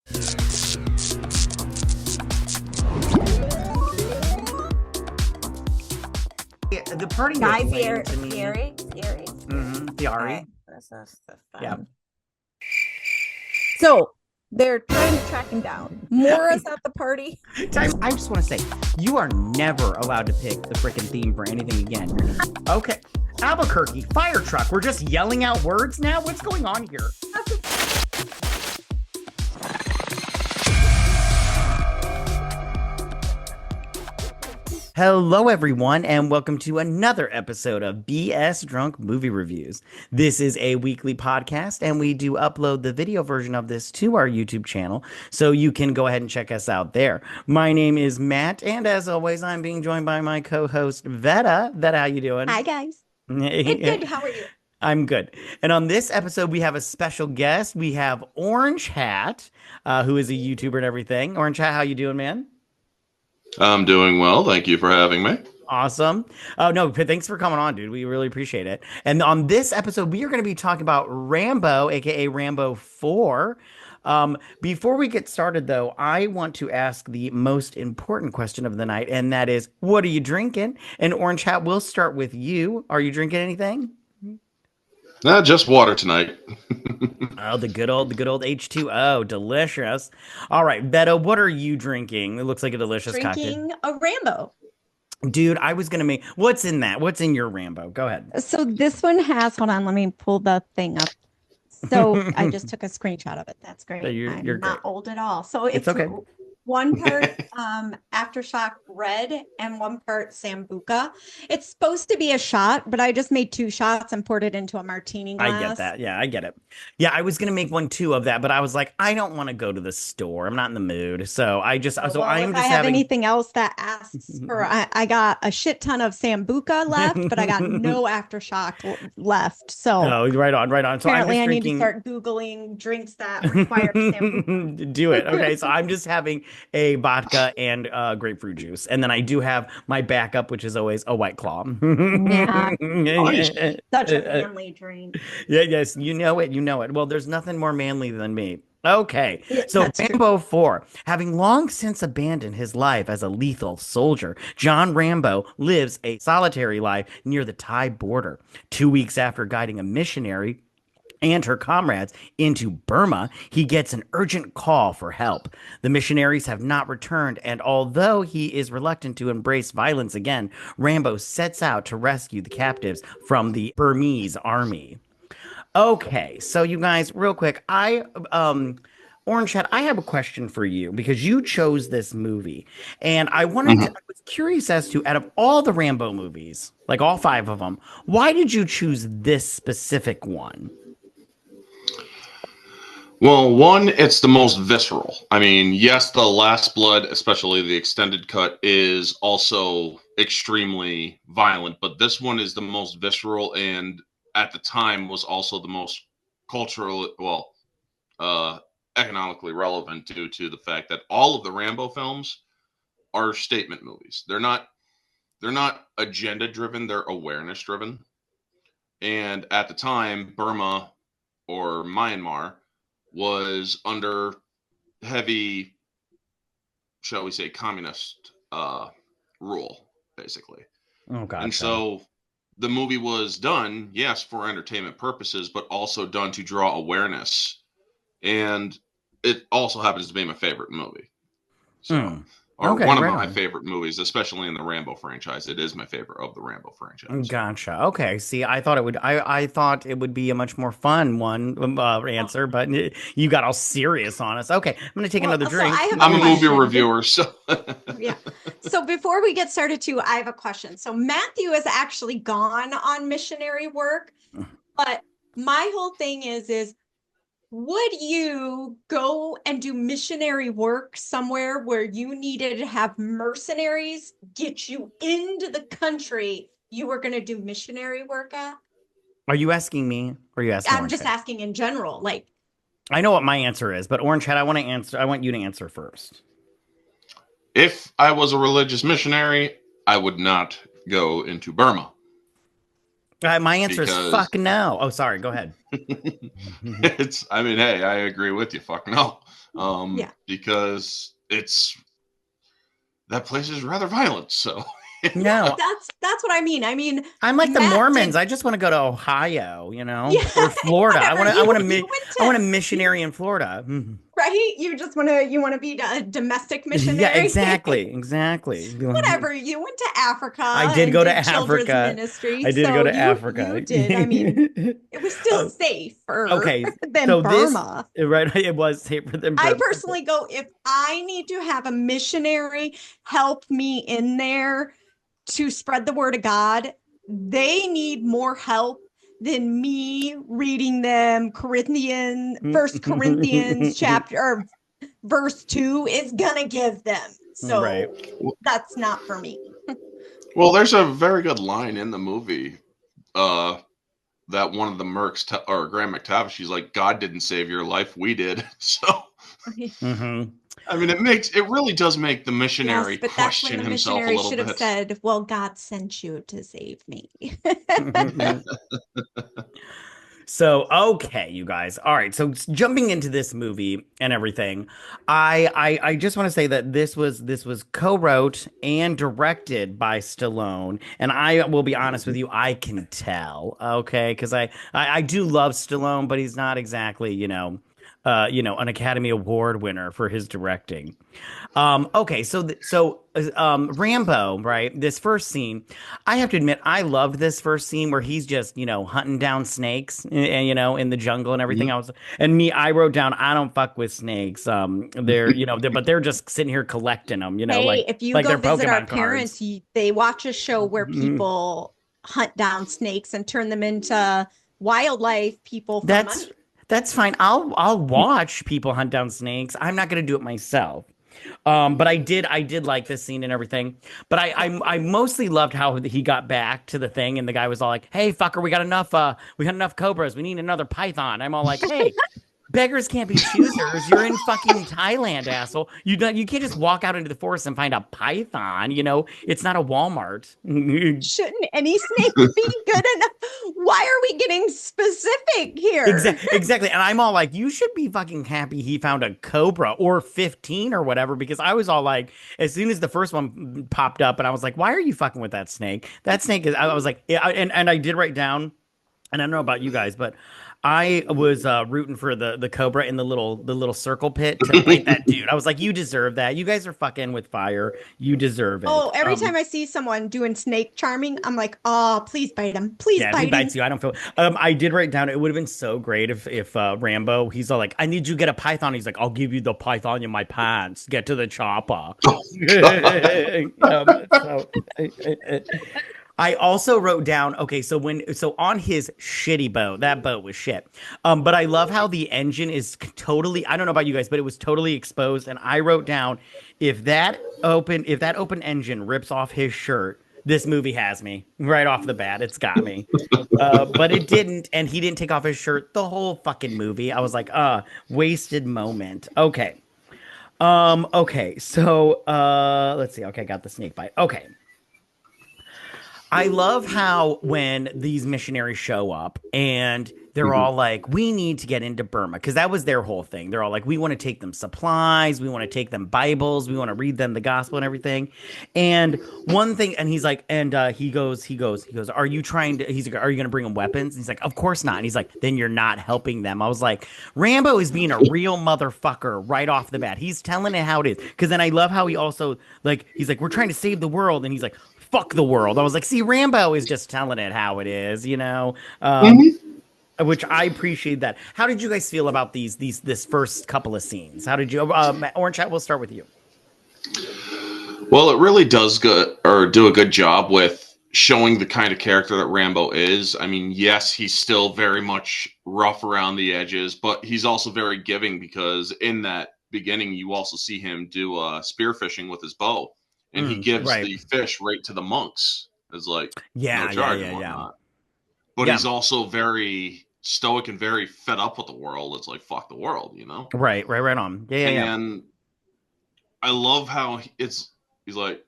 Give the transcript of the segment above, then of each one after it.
The party Guy was lame to me. Fieri. Fieri. This is the fun. Yeah. So they're trying to track him down. Mora's at the party. I just want to say, you are never allowed to pick the freaking theme for anything again. Okay. Albuquerque, fire truck. We're just yelling out words now? What's going on here? Hello, everyone, and welcome to another episode of BS Drunk Movie Reviews. This is a weekly podcast, and we do upload the video version of this to our YouTube channel, so you can go ahead and check us out there. My name is Matt, and as always, I'm being joined by my co-host, Vetta. Vetta, how you doing? Hi, guys. Good. How are you? I'm good. And on this episode, we have a special guest. We have Orange Hat, who is a YouTuber and everything. Orange Hat, how you doing, man? I'm doing well. Thank you for having me. Awesome. Oh, no, thanks for coming on, dude. We really appreciate it. And on this episode, we are going to be talking about Rambo, aka Rambo 4. Before we get started, though, I want to ask the most important question of the night, and that is, what are you drinking? And Orange Hat, we'll start with you. Are you drinking anything? Just water tonight. Oh, the good old H2O. Delicious. All right, Vetta, what are you drinking? It looks like a delicious cocktail. Drinking a Rambo. Dude, I was going to make... What's in that? What's in your Rambo? Go ahead. So this one has... Hold on, let me pull the thing up. So I just took a screenshot of it. That's great. You're I'm great. not old at all. So It's okay. One part Aftershock Red and one part Sambuca. It's supposed to be a shot, but I just made 2 shots and poured it into a martini glass. I get that. Yeah, I get it. Yeah, I was going to make one too of that, but I was like, I don't want to go to the store. I'm not in the mood. So I just, if I have anything else that asks for, I got a shit ton of Sambuca left, but I got no Aftershock left. So right on. So apparently I need to start Googling drinks that require Sambuca. Do it. Okay. So I'm just having a vodka and grapefruit juice. And then I do have my backup, which is always a White Claw. Yeah. Such a manly drink. Yeah, yes, you know it. Well, there's nothing more manly than me. Okay, so Rambo 4, having long since abandoned his life as a lethal soldier, John Rambo lives a solitary life near the Thai border. 2 weeks after guiding a missionary and her comrades into Burma, he gets an urgent call for help. The missionaries have not returned, and although he is reluctant to embrace violence again, Rambo sets out to rescue the captives from the Burmese army. Okay, so you guys, real quick, Orange Hat, I have a question for you because you chose this movie, and I was curious as to, out of all the Rambo movies, like all 5 of them, why did you choose this specific one? Well, one, it's the most visceral. I mean, yes, The Last Blood, especially the extended cut, is also extremely violent, but this one is the most visceral and at the time was also the most culturally, economically relevant due to the fact that all of the Rambo films are statement movies. They're not agenda driven, they're awareness driven. And at the time, Burma or Myanmar was under heavy, shall we say, communist rule, basically. Oh, gotcha. And so the movie was done, yes, for entertainment purposes, but also done to draw awareness. And it also happens to be my favorite movie. So, one of my favorite movies, especially in the Rambo franchise. It is my favorite of the Rambo franchise. Gotcha. Okay. See, I thought it would be a much more fun one answer, but you got all serious on us. Okay, I'm gonna take another drink. I'm a movie reviewer, so yeah. So before we get started, too, I have a question. So Matthew has actually gone on missionary work, but my whole thing is. Would you go and do missionary work somewhere where you needed to have mercenaries get you into the country you were going to do missionary work at? Are you asking me or are you asking I'm just asking in general. Like, I know what my answer is, but Orange Hat, I want you to answer first. If I was a religious missionary, I would not go into Burma. My answer is because fuck no. Oh, sorry. Go ahead. I mean, hey, I agree with you. Fuck no. Yeah. Because that place is rather violent. So No, That's what I mean. I mean, I'm like the Matt Mormons. did, I just want to go to Ohio, yeah, or Florida. I whatever. want to. I want to. You went I want to, a missionary in Florida. Mhm. right? You want to be a domestic Yeah, missionary. exactly. Whatever. You went to Africa I did and go to did children's Africa. ministry. I did go So to you Africa. did. I mean, it was still Oh, safer okay, than so this Burma. right, it was safer than I Burma. personally go, if I need to have a missionary help me in there to spread the word of God, they need more help than me reading them First Corinthians chapter or verse 2 is gonna give them. Right. So that's not for me. well, there's a very good line in the movie that one of the mercs or Graham McTavish, she's like, God didn't save your life, we did. So Hmm. I mean, it really does make the Yes, missionary but that's when question the himself a missionary little should have bit. said, well, God sent you to save me. So, okay, you guys. All right. So jumping into this movie and everything, I just want to say that this was co-wrote and directed by Stallone. And I will be honest with you, I can tell, okay, because I do love Stallone, but he's not exactly, an Academy Award winner for his directing. Okay, Rambo, right? This first scene, I have to admit, I loved this first scene where he's just, hunting down snakes, in the jungle and everything Mhm. else. And me, I wrote down, I don't fuck with snakes. But they're just sitting here collecting them, Hey, if you like go they're visit our Pokemon cards. parents, they watch a show where people hunt down snakes and turn them into wildlife people for That's money. that's fine. I'll watch people hunt down snakes. I'm not gonna do it myself. But I did like this scene and everything. But I mostly loved how he got back to the thing and the guy was all like, "Hey, fucker, we got enough cobras. We need another python." I'm all like, "Hey, beggars can't be choosers. You're in fucking Thailand, asshole. You can't just walk out into the forest and find a python. It's not a Walmart." Shouldn't any snake be good enough? Why are we getting specific here? Exactly. And I'm all like, you should be fucking happy he found a cobra or 15 or whatever, because I was all like, as soon as the first one popped up, and I was like, why are you fucking with that snake? That snake is, I was like, yeah, and I did write down, and I don't know about you guys, but I was rooting for the cobra in the little circle pit to bite that dude. I was like, you deserve that. You guys are fucking with fire. You deserve it. Oh, every time I see someone doing snake charming, I'm like, oh, please bite him. Please Yeah, if he bite him. bites you, I don't feel. I did write down. It would have been so great if Rambo, he's all like, "I need you to get a python." He's like, "I'll give you the python in my pants. Get to the chopper." Oh, God. I also wrote down. Okay, so on his shitty boat, that boat was shit. But I love how the engine is totally. I don't know about you guys, but it was totally exposed. And I wrote down, if that open engine rips off his shirt, this movie has me right off the bat. It's got me. But it didn't, and he didn't take off his shirt the whole fucking movie. I was like, wasted moment. Okay. Okay. So, let's see. Okay, got the snake bite. Okay. I love how when these missionaries show up and they're Mhm. all like, we need to get into Burma, because that was their whole thing. They're all like, we want to take them supplies, we want to take them Bibles, we want to read them the gospel and everything. And one thing, and he's like, and he goes, are you trying to? He's like, are you going to bring them weapons? And he's like, of course not. And he's like, then you're not helping them. I was like, Rambo is being a real motherfucker right off the bat. He's telling it how it is. Because then I love how he also he's like, we're trying to save the world, and he's like, fuck the world. I was like, see, Rambo is just telling it how it is. Mhm. Which I appreciate that. How did you guys feel about this first couple of scenes? How did you, Orange Hat? We'll start with you. Well, it really does do a good job with showing the kind of character that Rambo is. I mean, yes, he's still very much rough around the edges, but he's also very giving, because in that beginning, you also see him do spearfishing with his bow, and he gives Right. the fish right to the monks as like no Yeah, yeah, charge yeah, and yeah. whatnot. But Yeah. he's also very stoic and very fed up with the world. It's like fuck the world. Right on. Yeah, yeah, yeah. And I love how he's like,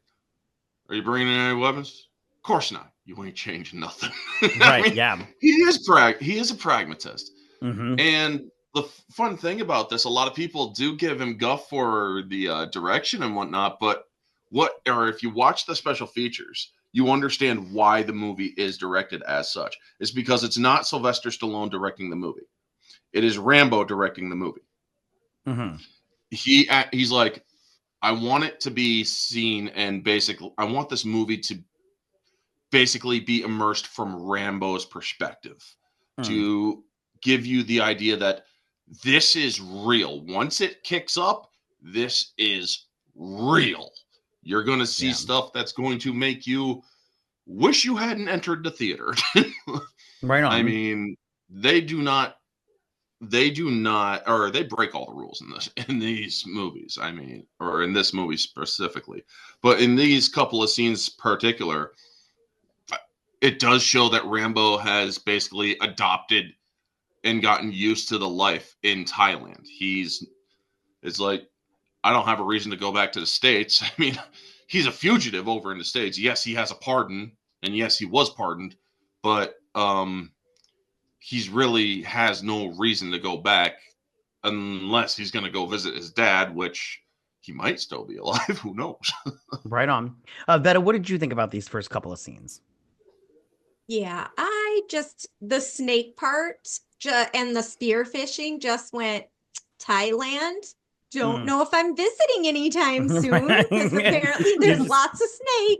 "Are you bringing in any weapons? Of course not. you ain't changing nothing. Right. Yeah. He is a pragmatist. Mm-hmm. And the fun thing about this, a lot of people do give him guff for the direction and whatnot, but if you watch the special features, you understand why the movie is directed as such. It's because it's not Sylvester Stallone directing the movie. It is Rambo directing the movie. Mm-hmm. He's like, I want it to be seen, and basically, I want this movie to basically be immersed from Rambo's perspective, to give you the idea that this is real. Once it kicks up, this is real. You're going to see stuff that's going to make you wish you hadn't entered the theater. Right on. I mean, they break all the rules in these movies. I mean, or in this movie specifically, but in these couple of scenes particular, it does show that Rambo has basically adopted and gotten used to the life in Thailand. It's like, I don't have a reason to go back to the States. I mean, he's a fugitive over in the States. Yes, he has a pardon, and yes, he was pardoned, but he's really has no reason to go back unless he's going to go visit his dad, which he might still be alive. Who knows? Right on. Vetta, what did you think about these first couple of scenes? Yeah, the snake part and the spearfishing just went Thailand. Don't know if I'm visiting anytime soon, because apparently there's lots of snake.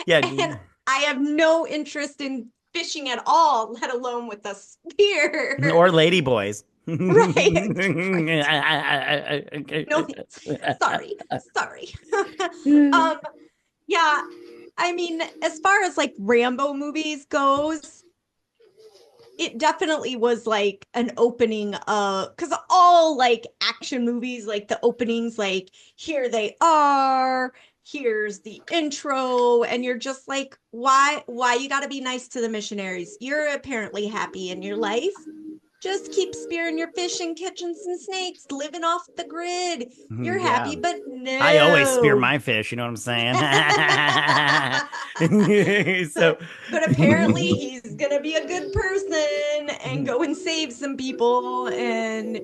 Yeah. And I have no interest in fishing at all, let alone with a spear. Or lady boys. Right. No, sorry. Yeah, I mean, as far as like Rambo movies goes, it definitely was like an opening because all like action movies, like the openings, like here they are, here's the intro, and you're just like, why you got to be nice to the missionaries? You're apparently happy in your life. Just keep spearing your fish and catching some snakes, living off the grid. You're happy, but no. I always spear my fish, you know what I'm saying? But apparently he's going to be a good person and go and save some people and,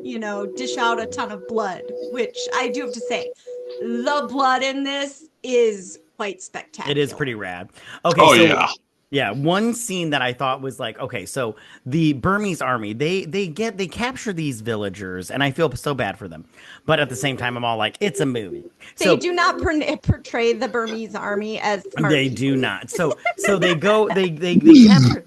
dish out a ton of blood, which I do have to say, the blood in this is quite spectacular. It is pretty rad. Okay, yeah. Yeah, one scene that I thought was like, okay, so the Burmese army, they capture these villagers, and I feel so bad for them. But at the same time, I'm all like, it's a movie. They do not portray the Burmese army as smart they people. do not. So they go, they capture,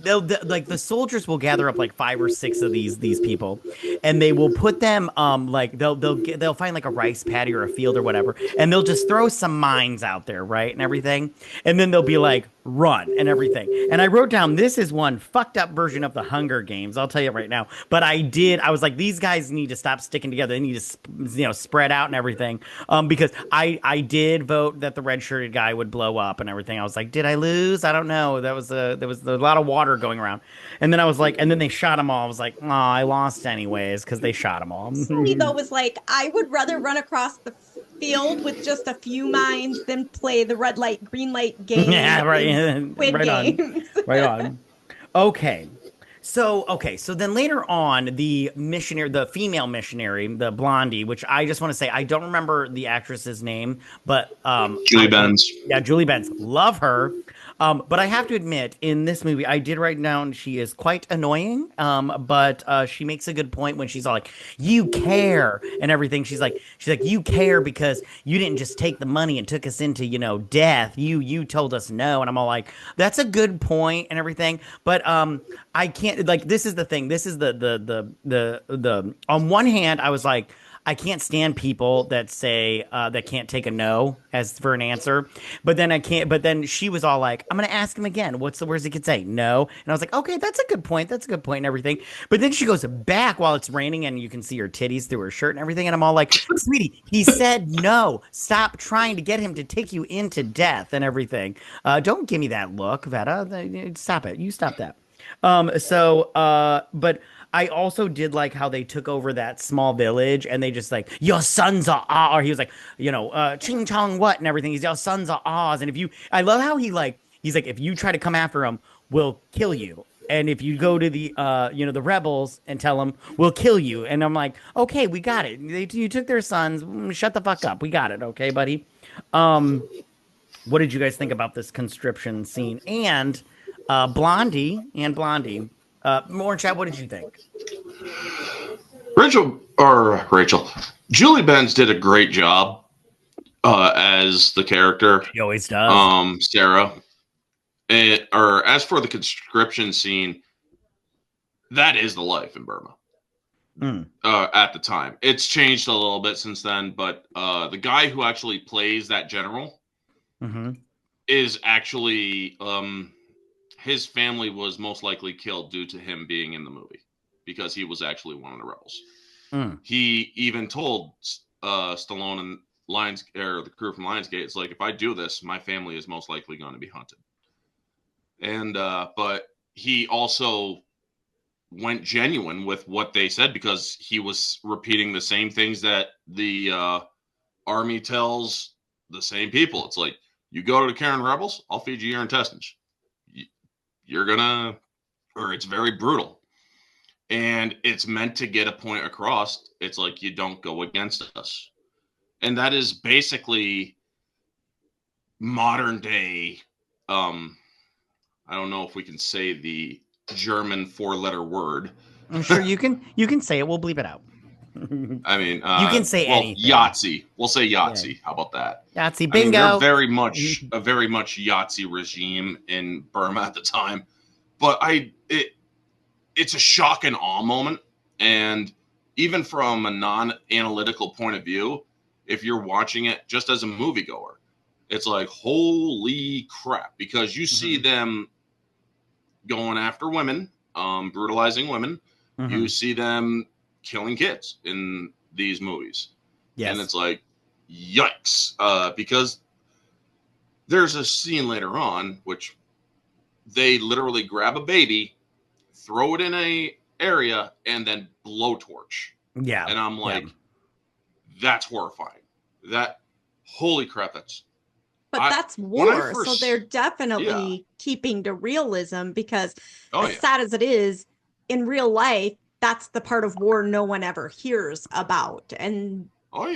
like the soldiers will gather up like 5 or 6 of these people, and they will put them like they'll find like a rice paddy or a field or whatever, and they'll just throw some mines out there, right, and everything, and then they'll be like, run and everything. And I wrote down, this is one fucked up version of the Hunger Games, I'll tell you right now. But I was like, these guys need to stop sticking together. They need to spread out and everything, because I did vote that the red shirted guy would blow up and everything. I was like, did I lose? I don't know. There was a lot of water going around, and then I was like, and then they shot them all. I was like, oh, I lost anyways because they shot them all. Somebody though was like, I would rather run across the field with just a few mines than play the red light, green light game. Yeah, right. Right games. on. Right on. Okay. So then later on, the female missionary, the blondie, which I just want to say, I don't remember the actress's name, but Julie Benz. Yeah, Julie Benz. Love her. But I have to admit, in this movie, I did write down she is quite annoying. But she makes a good point when she's all like, "You care" and everything. She's like, "You care because you didn't just take the money and took us into, death. You told us no." And I'm all like, "That's a good point and everything." But I can't, like, this is the thing. This is the on one hand, I was like, I can't stand people that say that can't take a no as for an answer, but then I can't. But then she was all like, "I'm gonna ask him again. What's the worst he could say? No." And I was like, "Okay, that's a good point. That's a good point and everything." But then she goes back while it's raining and you can see her titties through her shirt and everything, and I'm all like, "Sweetie, he said no. Stop trying to get him to take you into death and everything. Don't give me that look, Vetta. Stop it. You stop that." But I also did like how they took over that small village and they just like, "Your sons are Oz," or he was like, ching chong what and everything. He's, "Your sons are Oz." And I love how he like, he's like, if you try to come after them, we'll kill you. And if you go to the the rebels and tell them we'll kill you, and I'm like, okay, we got it. You took their sons. Shut the fuck up. We got it. Okay, buddy. Um, what did you guys think about this conscription scene and Blondie? More chat. What did you think? Rachel, Julie Benz did a great job as the character. She always does. Sarah. Or as for the conscription scene, that is the life in Burma. At the time, it's changed a little bit since then, but the guy who actually plays that general is actually his family was most likely killed due to him being in the movie because he was actually one of the rebels. He even told Stallone and the crew from Lionsgate, it's like, if I do this, my family is most likely going to be hunted. And but he also went genuine with what they said because he was repeating the same things that the army tells the same people. It's like, you go to the Karen rebels, I'll feed you your intestines. You're gonna, or it's very brutal. And it's meant to get a point across. It's like, you don't go against us. And that is basically modern day, I don't know if we can say the German 4-letter word. I'm sure you can say it. We'll bleep it out. I mean, you can say anything. Yahtzee. We'll say Yahtzee. Yeah. How about that? Yahtzee, bingo. I mean, they're a very much Yahtzee regime in Burma at the time. But it's a shock and awe moment. And even from a non-analytical point of view, if you're watching it just as a moviegoer, it's like, holy crap, because you see them going after women, brutalizing women. You see them killing kids in these movies. Yes. And it's like, yikes. Because there's a scene later on, which they literally grab a baby, throw it in a area, and then blowtorch. Yeah. And I'm like, that's horrifying. Holy crap, But that's war, so they're definitely keeping to realism because as sad as it is, in real life, that's the part of war no one ever hears about. And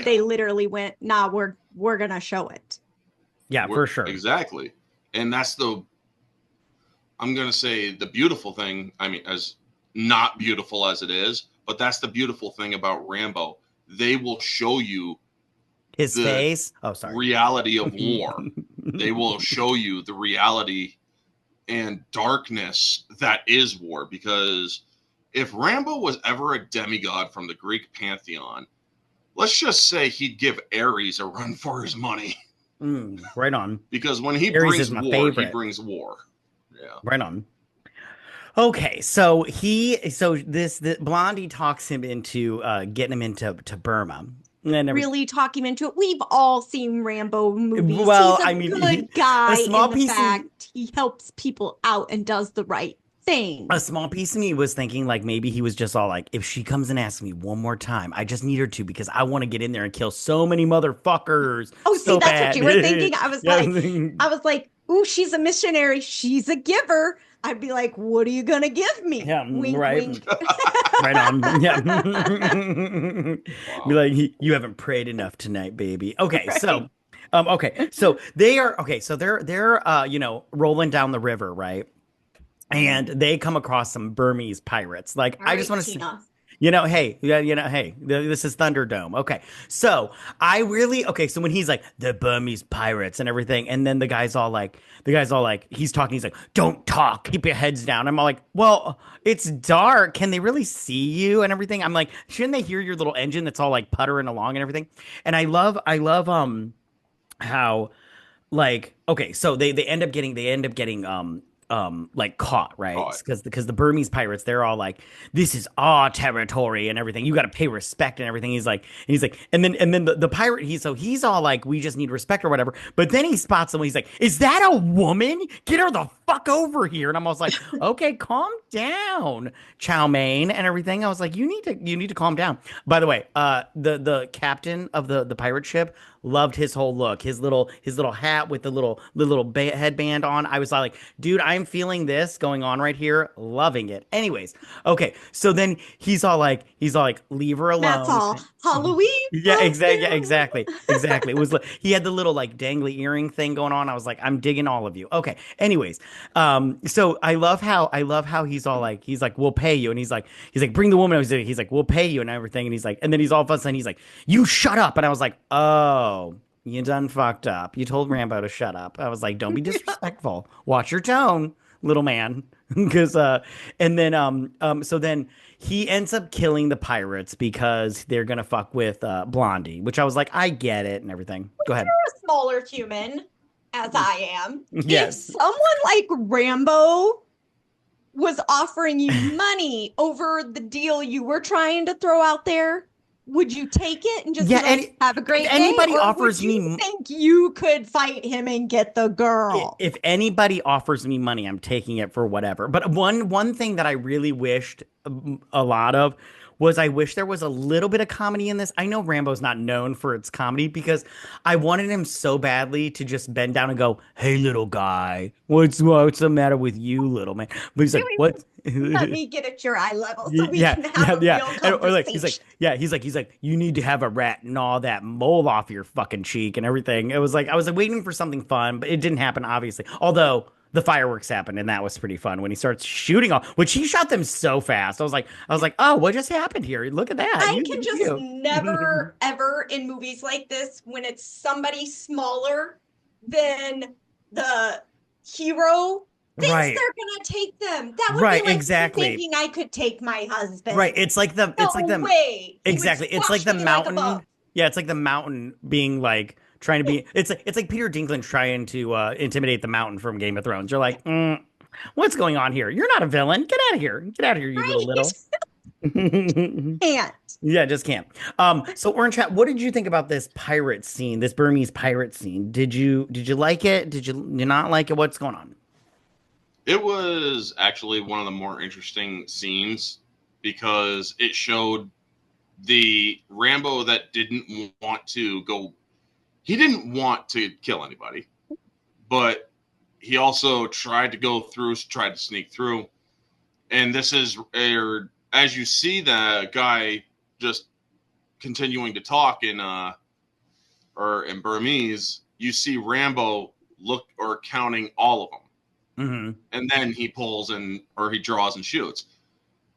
they literally went, nah, we're going to show it. Yeah, for sure. Exactly. And that's I'm going to say the beautiful thing, I mean, as not beautiful as it is, but that's the beautiful thing about Rambo. They will show you his face. Oh, sorry. Reality of war. They will show you the reality and darkness that is war. Because if Rambo was ever a demigod from the Greek pantheon, let's just say he'd give Ares a run for his money. Right on. Because when he Ares brings war, favorite. He brings war. Yeah. Right on. Okay, so this Blondie talks him into getting him into Burma. Really talk him into it. We've all seen Rambo movies. Well, He's a good guy in the fact he helps people out and does the right thing. A small piece of me was thinking like maybe he was just all like, if she comes and asks me one more time, I just need her to because I want to get in there and kill so many motherfuckers. Oh, see, that's bad. What you were thinking. I was like, ooh, she's a missionary. She's a giver. I'd be like, what are you going to give me? Yeah, wink, right. Wink. Right on. Yeah. Be like, you haven't prayed enough tonight, baby. Okay, right. So they're rolling down the river, right? And they come across some Burmese pirates. Like, all I just want to see. Hey, this is Thunderdome. Okay. So so when he's like, the Burmese pirates and everything, and then the guy's all like, he's talking, he's like, don't talk, keep your heads down. I'm all like, well, it's dark. Can they really see you and everything? I'm like, shouldn't they hear your little engine that's all like puttering along and everything? And I love how, like, okay, so they end up getting like caught, right? Caught. Because the Burmese pirates, they're all like, this is our territory and everything. You got to pay respect and everything. And then the pirate, he's all like, we just need respect or whatever. But then he spots someone. He's like, is that a woman? Get her the fuck over here. And I'm almost like, okay, calm down, chow mein and everything. I was like, you need to calm down. By the way, the captain of the pirate ship loved his whole look, his little hat with the little headband on. I was like, dude, I'm feeling this going on right here, loving it. Anyways, okay, so then he's all like, leave her alone. That's all. Halloween. Yeah, exactly. It was like he had the little like dangly earring thing going on. I was like, I'm digging all of you. Okay. Anyways, so I love how he's all like, we'll pay you, and he's like, bring the woman. He's like, we'll pay you and everything, and he's like, and then he's all of a sudden he's like, you shut up, and I was like, oh, you done fucked up. You told Rambo to shut up. I was like, don't be disrespectful. Watch your tone, little man. Because and then so then he ends up killing the pirates because they're gonna fuck with Blondie, which I was like, I get it and everything. Go ahead. You're a smaller human, as I am. Yes. If someone like Rambo was offering you money over the deal you were trying to throw out there, would you take it and just have a great day? Anybody or offers would you me, think you could fight him and get the girl? If anybody offers me money, I'm taking it for whatever. But one thing that I really wished a lot of was I wish there was a little bit of comedy in this. I know Rambo's not known for its comedy because I wanted him so badly to just bend down and go, "Hey, little guy, what's the matter with you, little man?" But he's like, "What?" Let me get at your eye level so we can have a real conversation. Or like he's like, you need to have a rat and all that mole off your fucking cheek and everything. It was like I was like, waiting for something fun, but it didn't happen, obviously. Although the fireworks happened, and that was pretty fun when he starts shooting off, which he shot them so fast. I was like, oh, what just happened here? Look at that. I can just never ever in movies like this, when it's somebody smaller than the hero, thinks they're gonna take them. That would be like exactly. thinking I could take my husband. Right. It's like the way. Exactly. It's like the mountain. Yeah, it's like the mountain being like trying to be. It's like Peter Dinklage trying to intimidate the mountain from Game of Thrones. You're like, what's going on here? You're not a villain. Get out of here. Get out of here, you little. Can't. Yeah, just can't. So Orange Hat, what did you think about this pirate scene? This Burmese pirate scene? Did you like it? Did you not like it? What's going on? It was actually one of the more interesting scenes because it showed the Rambo that didn't want to go. He didn't want to kill anybody, but he also tried to sneak through. And this is, as you see the guy just continuing to talk in Burmese, you see Rambo counting all of them. Mm-hmm. And then he he draws and shoots.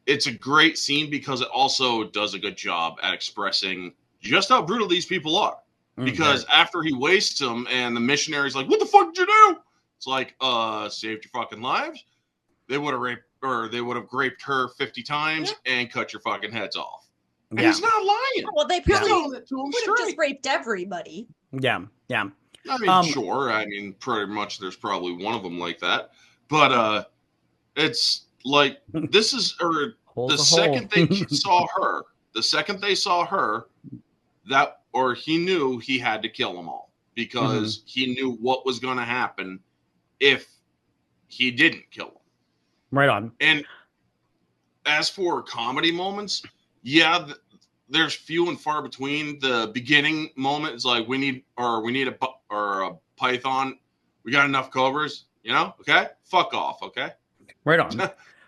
It's a great scene because it also does a good job at expressing just how brutal these people are. Mm-hmm. Because after he wastes them and the missionary's like, what the fuck did you do? It's like, saved your fucking lives. They would have raped her 50 times and cut your fucking heads off. And he's not lying. Well, they probably would have just raped everybody. Yeah. I mean, sure. I mean, pretty much there's probably one of them like that. But it's like, this is, the second they saw her, he knew he had to kill them all because he knew what was going to happen if he didn't kill them. Right on. And as for comedy moments, there's few and far between. The beginning moment is like, we need a python. We got enough cobras, okay? Fuck off, okay? Right on.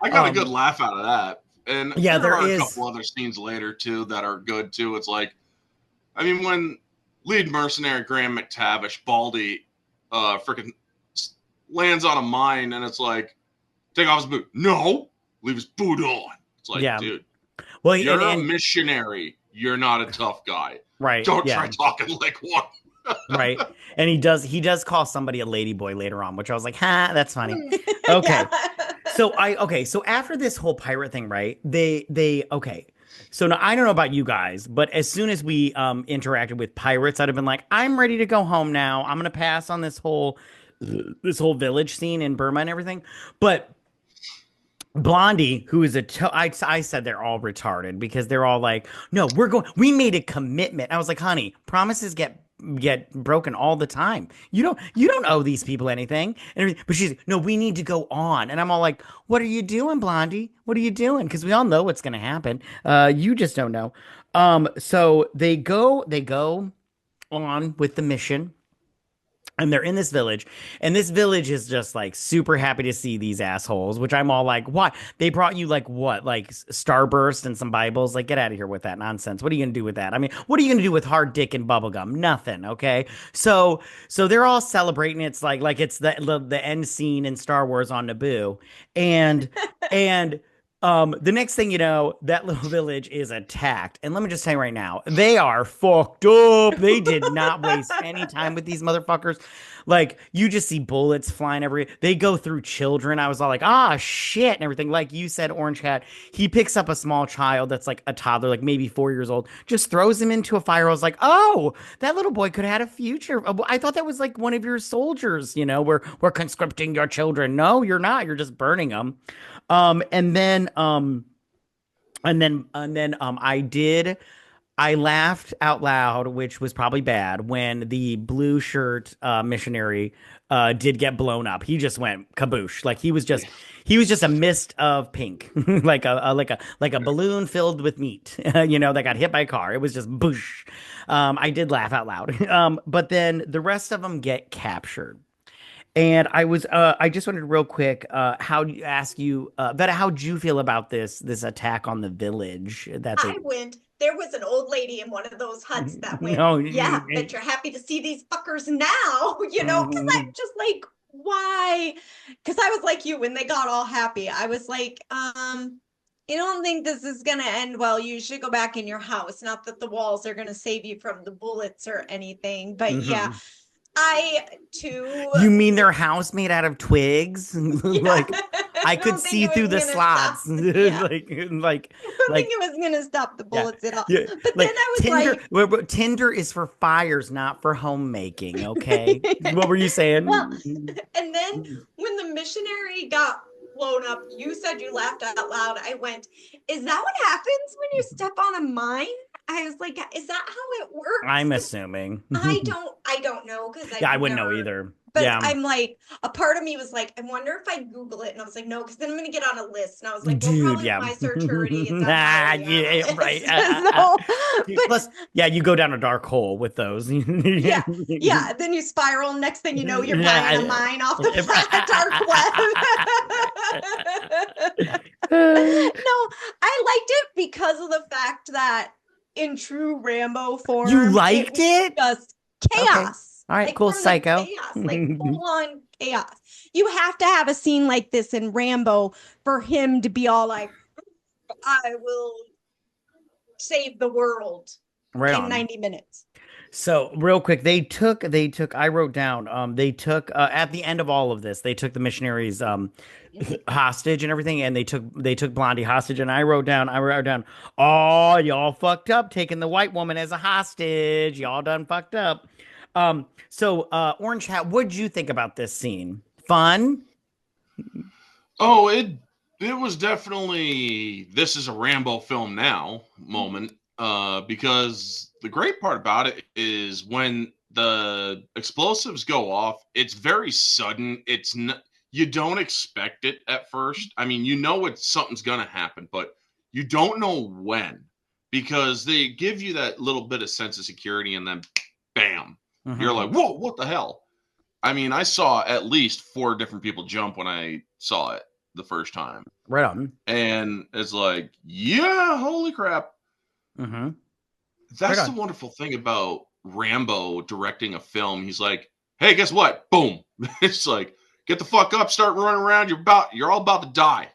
I got a good laugh out of that. And there are is a couple other scenes later too that are good too. It's like, I mean, when lead mercenary Graham McTavish, Baldy, freaking lands on a mine, and it's like, take off his boot. No, leave his boot on. It's like, dude, well, you're a missionary. You're not a tough guy. Right. Don't try talking like one. Right. And he does call somebody a ladyboy later on, which I was like, that's funny. Okay. So after this whole pirate thing, right? So now I don't know about you guys, but as soon as we interacted with pirates, I'd have been like, I'm ready to go home now. I'm gonna pass on this whole this whole village scene in Burma and everything. But Blondie, who is I said they're all retarded because they're all like, no, we made a commitment. I was like, honey, promises get broken all the time. You don't owe these people anything. But she's no, we need to go on. And I'm all like, what are you doing, Blondie? What are you doing? Because we all know what's gonna happen. You just don't know. So they go on with the mission, and they're in this village, and this village is just like super happy to see these assholes, which I'm all like, why? They brought you like what? Like Starburst and some Bibles? Like, get out of here with that nonsense. What are you gonna do with that? I mean, what are you gonna do with hard dick and bubblegum? Nothing, okay? So they're all celebrating. It's like it's the end scene in Star Wars on Naboo. And the next thing you know, that little village is attacked. And let me just tell you right now, they are fucked up. They did not waste any time with these motherfuckers. Like, you just see bullets flying everywhere. They go through children. I was all like, ah, shit, and everything. Like you said, Orange Hat, he picks up a small child that's like a toddler, like maybe 4 years old, just throws him into a fire. I was like, oh, that little boy could have had a future. I thought that was like one of your soldiers, we're conscripting your children. No, you're not. You're just burning them. And then I laughed out loud, which was probably bad, when the blue shirt missionary did get blown up. He just went kaboosh. Like he was just a mist of pink, like a balloon filled with meat, that got hit by a car. It was just boosh. I did laugh out loud. But then the rest of them get captured. And I just wanted real quick, Vetta, how'd you feel about this attack on the village There was an old lady in one of those huts that went, No, yeah, that you're happy to see these fuckers now, because I'm just like, why? Because I was like you, when they got all happy, I was like, you don't think this is going to end well. You should go back in your house. Not that the walls are going to save you from the bullets or anything, but yeah. I too. You mean their house made out of twigs? Like I could see through the slots. Yeah. like I don't think it was gonna stop the bullets at all. Yeah. But then I was like, Tinder is for fires, not for homemaking. Okay, what were you saying? Well, and then when the missionary got blown up, you said you laughed out loud. I went, "Is that what happens when you step on a mine?" I was like, "Is that how it works?" I'm assuming. I don't know because I wouldn't know either. But yeah. I'm like, a part of me was like, I wonder if I Google it, and I was like, no, because then I'm gonna get on a list, and I was like, well, Dude, probably yeah. my search already is on yeah, right. Plus, yeah, you go down a dark hole with those. yeah. Then you spiral. Next thing you know, you're buying a mine off the dark web. No, I liked it because of the fact that in true Rambo form, you liked it? Just chaos. Okay. All right, cool, psycho. Chaos, like full on chaos. You have to have a scene like this in Rambo for him to be all like, I will save the world in 90 minutes. So real quick, I wrote down, at the end of all of this, they took the missionaries hostage and everything, and they took Blondie hostage, and I wrote down, oh, y'all fucked up taking the white woman as a hostage. Y'all done fucked up. So Orange Hat, what'd you think about this scene? Fun? Oh, it was definitely, this is a Rambo film now moment, because the great part about it is when the explosives go off, it's very sudden. It's not, you don't expect it at first. I mean, something's gonna happen, but you don't know when, because they give you that little bit of sense of security, and then bam. You're like, whoa, what the hell? I mean, I saw at least 4 different people jump when I saw it the first time. Right on. And it's like, yeah, holy crap. That's the wonderful thing about Rambo directing a film. He's like, hey, guess what? Boom. It's like, get the fuck up, start running around. You're all about to die.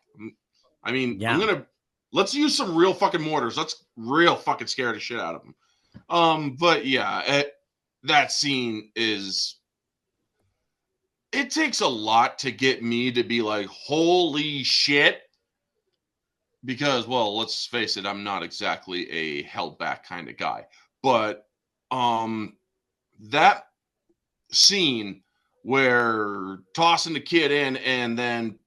I mean, let's use some real fucking mortars. Let's real fucking scare the shit out of them. But yeah, that scene it takes a lot to get me to be like, holy shit. Because, well, let's face it, I'm not exactly a held back kind of guy. But that scene where tossing the kid in and then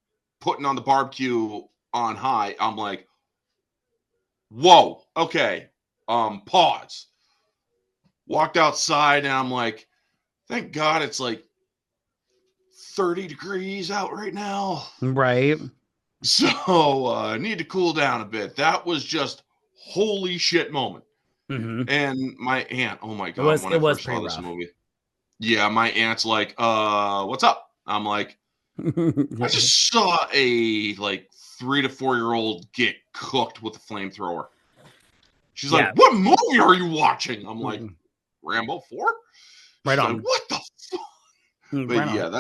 putting on the barbecue on high, I'm like, whoa, okay, pause. Walked outside and I'm like, thank God it's like 30 degrees out right now. Right. So need to cool down a bit. That was just holy shit moment. Mm-hmm. And my aunt, oh my God, when I was first saw pretty this rough. movie. Yeah, my aunt's like, what's up? I'm like, I just saw a like 3 to 4 year old get cooked with a flamethrower. She's Yeah. like, what movie are you watching? I'm like, Mhm. Rambo 4? Right She's on. like, what the fuck? But Right yeah, on.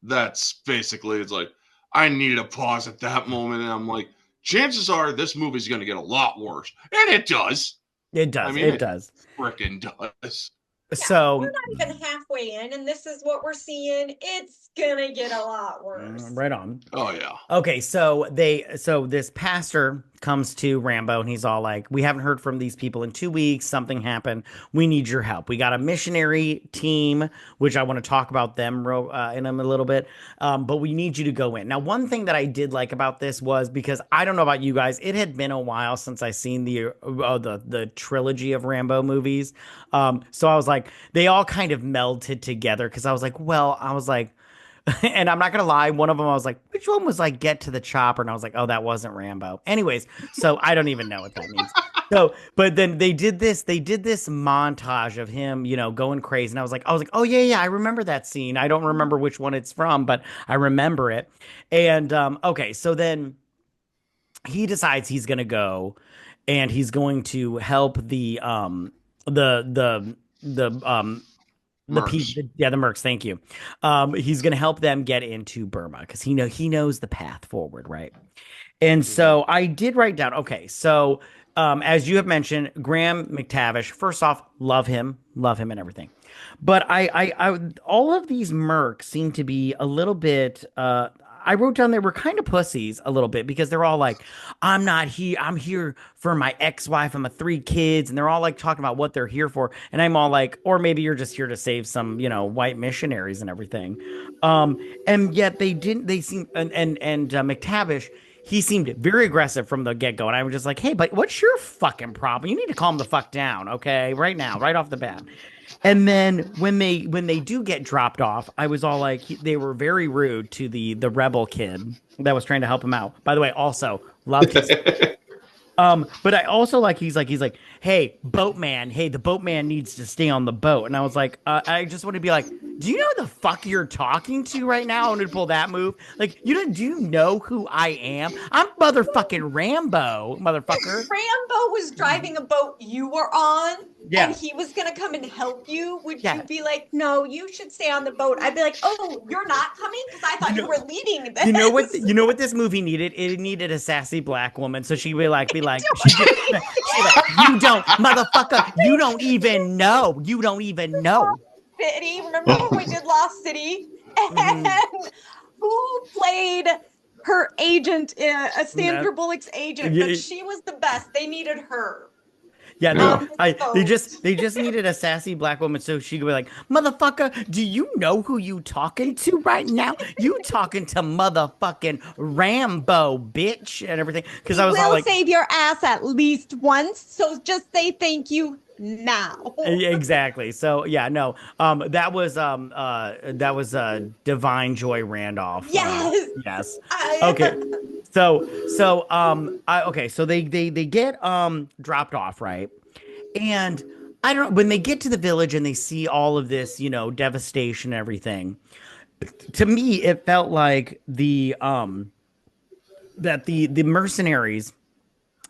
that's basically, it's like, I need a pause at that moment. And I'm like, chances are this movie's going to get a lot worse. And it does. It I does. mean, It it does. freaking does. Yeah, So we're not even halfway in, and this is what we're seeing. It's gonna get a lot worse. right on. Oh, yeah. Okay, so this pastor comes to Rambo and he's all like, "We haven't heard from these people in 2 weeks. Something happened. We need your help. We got a missionary team, which I want to talk about them in a little bit. But we need you to go in." Now, one thing that I did like about this was, because I don't know about you guys, it had been a while since I seen the trilogy of Rambo movies. So I was like, they all kind of melted together because I was like. And I'm not gonna lie, one of them I was like, which one was like get to the chopper? And I was like, oh, that wasn't Rambo. Anyways, so I don't even know what that means. So, but then they did this montage of him, going crazy. And I was like, oh yeah, I remember that scene. I don't remember which one it's from, but I remember it. And okay, so then he decides he's gonna go and he's going to help the Mercs. yeah, the Mercs. Thank you. He's gonna help them get into Burma because he knows the path forward, right? And so I did write down. Okay, so as you have mentioned, Graham McTavish. First off, love him and everything. But all of these Mercs seem to be a little bit. I wrote down they were kind of pussies a little bit because they're all like, "I'm not here. I'm here for my ex-wife and my 3 kids," and they're all like talking about what they're here for, and I'm all like, "Or maybe you're just here to save some, white missionaries and everything." And yet they didn't. They seem and McTavish, he seemed very aggressive from the get-go, and I was just like, "Hey, but what's your fucking problem? You need to calm the fuck down, okay? Right now, right off the bat." And then when they do get dropped off, I was all like, they were very rude to the rebel kid that was trying to help him out. By the way, also loved his. But I also like he's like, hey, boatman, hey, the boatman needs to stay on the boat. And I was like, I just want to be like, do you know who the fuck you're talking to right now? I want to pull that move. Like, do you know who I am? I'm motherfucking Rambo, motherfucker. Rambo was driving a boat you were on, Yeah. and he was gonna come and help you. Would Yeah. you be like, no, you should stay on the boat? I'd be like, oh, you're not coming? Because I thought you were leading this. You know what this movie needed? It needed a sassy black woman. So she'd be like, you don't, motherfucker, you don't even know. You don't even know. City. Remember when we did Lost City? And who played her agent, Sandra Bullock's agent? Yeah. But she was the best. They needed her. Yeah, no, Yeah. they just needed a sassy black woman so she could be like, motherfucker, do you know who you talking to right now? You talking to motherfucking Rambo, bitch, and everything. Because I was all will like, save your ass at least once. So just say thank you now. exactly. So yeah, no, that was Divine Joy Randolph. Yes. Yes. Okay. So they get dropped off, right? And I don't know, when they get to the village and they see all of this, devastation and everything. To me, it felt like that the mercenaries,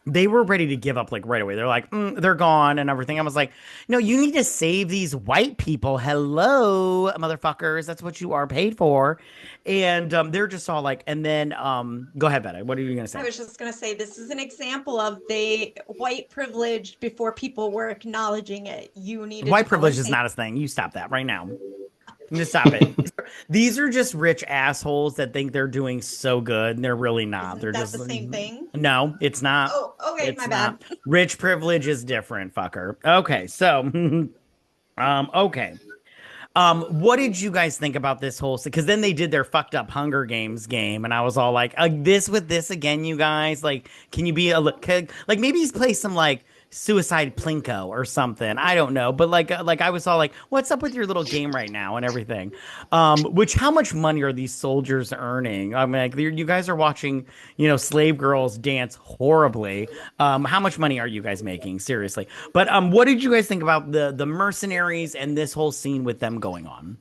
they were ready to give up like right away. They're like, they're gone and everything. I was like, no, you need to save these white people. Hello, motherfuckers. That's what you are paid for. And they're just all like, and then go ahead, Vetta. What are you gonna say? I was just going to say, this is an example of the white privilege before people were acknowledging it. You needed White to privilege is not a thing. You stop that right now. Just stop it. These are just rich assholes that think they're doing so good, and they're really not. Isn't they're that just the same thing? No, it's not. Oh, okay, It's my not. bad. Rich privilege is different, fucker. Okay, so okay. What did you guys think about this whole? Because then they did their fucked up Hunger Games game, and I was all like, "This with this again, you guys? Like, can you be like maybe he's play some like Suicide Plinko or something? I don't know, but like I was all like, what's up with your little game right now and everything? Which how much money are these soldiers earning? I mean, like you guys are watching, slave girls dance horribly. How much money are you guys making? Seriously. But what did you guys think about the mercenaries and this whole scene with them going on?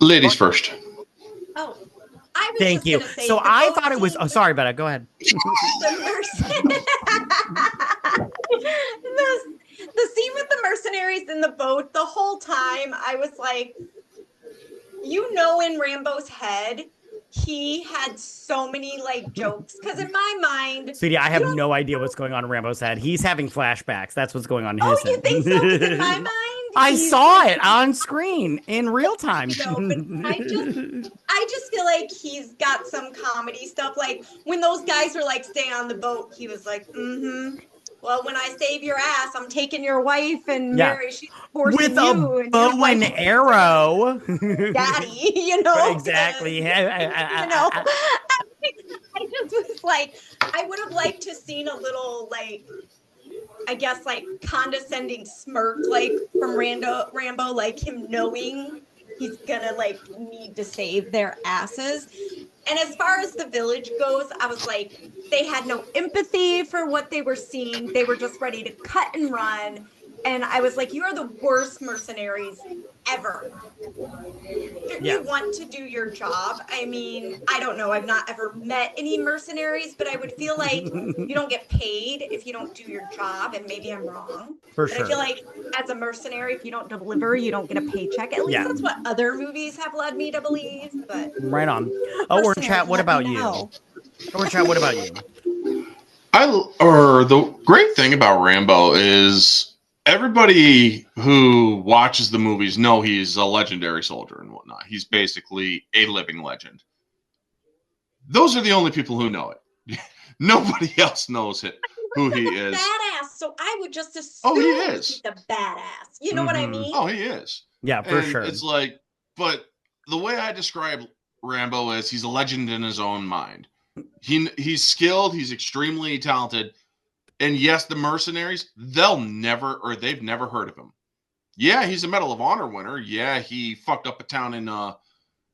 Ladies first. Oh, I was Thank just you. gonna say So the I boat thought it was. scene Oh, sorry, Betta. Go ahead. the scene with the mercenaries in the boat. The whole time, I was like, in Rambo's head, he had so many like jokes. Because in my mind, Sweetie, I have no idea what's going on in Rambo's head. He's having flashbacks. That's what's going on in his you head. think so? Because in my mind, I saw it on screen in real time. No, but I just feel like he's got some comedy stuff. Like when those guys were like staying on the boat, he was like, "Mm-hmm. Well, when I save your ass, I'm taking your wife and Mary. She's forcing with you a bow and arrow, daddy." Exactly. I just was like, I would have liked to seen a little like, I guess like condescending smirk like from Rambo, like him knowing he's gonna like need to save their asses. And as far as the village goes, I was like, they had no empathy for what they were seeing. They were just ready to cut and run. And I was like, you are the worst mercenaries ever. You want to do your job. I mean, I don't know. I've not ever met any mercenaries, but I would feel like you don't get paid if you don't do your job. And maybe I'm wrong. For but sure. I feel like as a mercenary, if you don't deliver, you don't get a paycheck. At least that's what other movies have led me to believe. But right on. Orange Chat, what about you? Orange Chat, what about you? The great thing about Rambo is everybody who watches the movies know he's a legendary soldier and whatnot. He's basically a living legend. Those are the only people who know it. Nobody else knows it, who he is. Badass. So I would just assume he is. He's a badass. You know what I mean? Oh, he is. Yeah, for sure. It's like, but the way I describe Rambo is he's a legend in his own mind. He's skilled. He's extremely talented. And yes, the mercenaries, they've never heard of him. Yeah, he's a Medal of Honor winner. Yeah, he fucked up a town in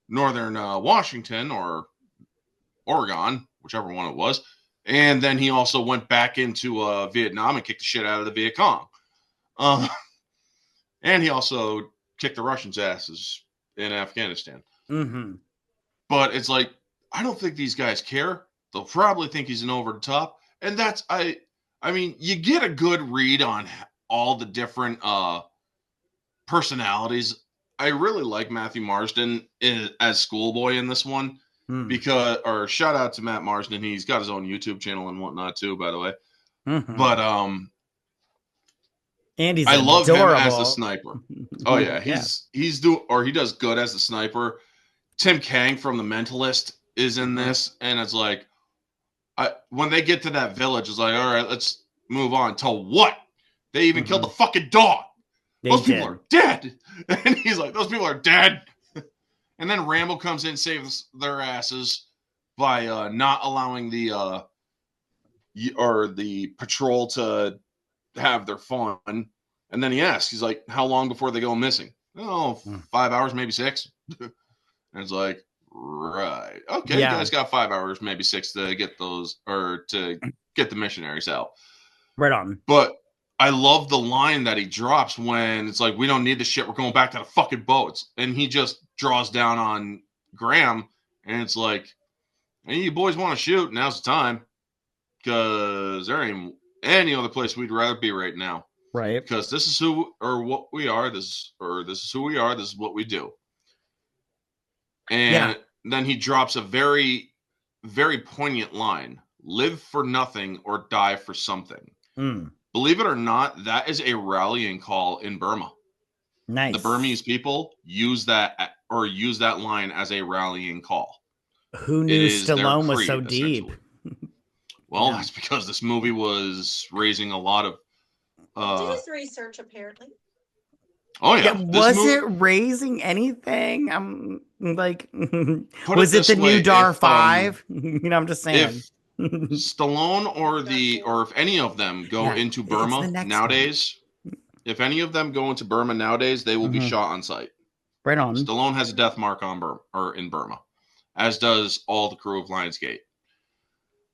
northern Washington or Oregon, whichever one it was. And then he also went back into Vietnam and kicked the shit out of the Viet Cong. And he also kicked the Russians' asses in Afghanistan. Mm-hmm. But it's like, I don't think these guys care. They'll probably think he's an over the top. And that's, I mean, you get a good read on all the different personalities. I really like Matthew Marsden as Schoolboy in this one or shout out to Matt Marsden. He's got his own YouTube channel and whatnot too, by the way. Mm-hmm. But Andy's I love adorable. him as the sniper. Oh yeah, he does good as the sniper. Tim Kang from The Mentalist is in this, and it's like, when they get to that village, it's like, all right, let's move on. To what? They even killed the fucking dog. Those people are dead. And he's like, those people are dead. And then Rambo comes in and saves their asses by not allowing the patrol to have their fun. And then he asks, he's like, how long before they go missing? Oh, 5 hours, maybe 6. And it's like, right. Okay, you guys got 5 hours, maybe 6 to get those, or to get the missionaries out. Right on. But I love the line that he drops when it's like, we don't need the shit. We're going back to the fucking boats. And he just draws down on Graham. And it's like, hey, you boys want to shoot? Now's the time. Because there ain't any other place we'd rather be right now. Right. Because this is who or what we are. This is who we are. This is what we do. And then he drops a very, very poignant line. Live for nothing or die for something. Believe it or not, that is a rallying call in Burma. Nice. The Burmese people use that line as a rallying call. Who knew Stallone was so deep? Well, that's because this movie was raising a lot of... did his research, apparently. Oh Yeah, yeah, this was movie. it raising anything? I'm like, Put it was it the this new way: Dar 5? I'm just saying. if Stallone or if any of them go Yeah, into it's the Burma next one. nowadays, if any of them go into Burma nowadays, they will be Hmm. shot on sight. Right on. Stallone has a death mark on Burma or in Burma, as does all the crew of Lionsgate,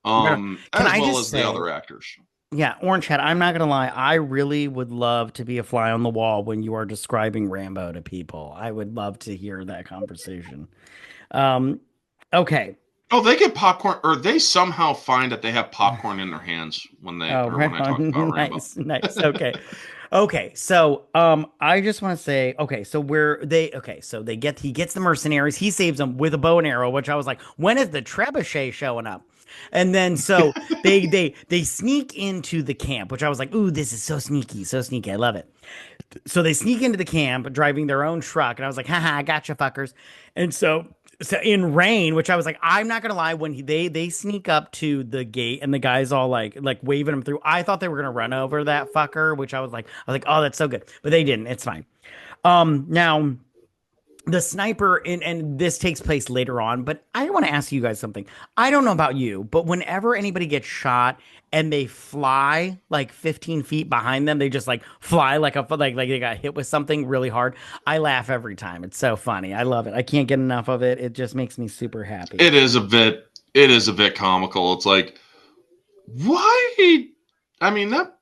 Right on. Can as I well just as the say, other actors. yeah, Orange Hat, I'm not gonna lie, I really would love to be a fly on the wall when you are describing Rambo to people. I would love to hear that conversation. Um, okay. Oh, they get popcorn, or they somehow find that they have popcorn in their hands Oh, when right I talk about on. Rambo. Nice, nice. Okay. Okay. So, I just want to say, okay, so he gets the mercenaries, he saves them with a bow and arrow, which I was like, when is the trebuchet showing up? And then so they sneak into the camp, which I was like, ooh, this is so sneaky, so sneaky. I love it. So they sneak into the camp driving their own truck, and I was like, haha, gotcha, fuckers. And so in rain, which I was like, I'm not gonna lie, when they sneak up to the gate and the guy's all like waving them through, I thought they were gonna run over that fucker, which I was like, oh, that's so good, but they didn't. It's fine. Now the sniper and this takes place later on, but I want to ask you guys something. I don't know about you, but whenever anybody gets shot and they fly like 15 feet behind them, they just like fly like they got hit with something really hard. I laugh every time. It's so funny. I love it. I can't get enough of it. It just makes me super happy. It is a bit comical. It's like, why? I mean, that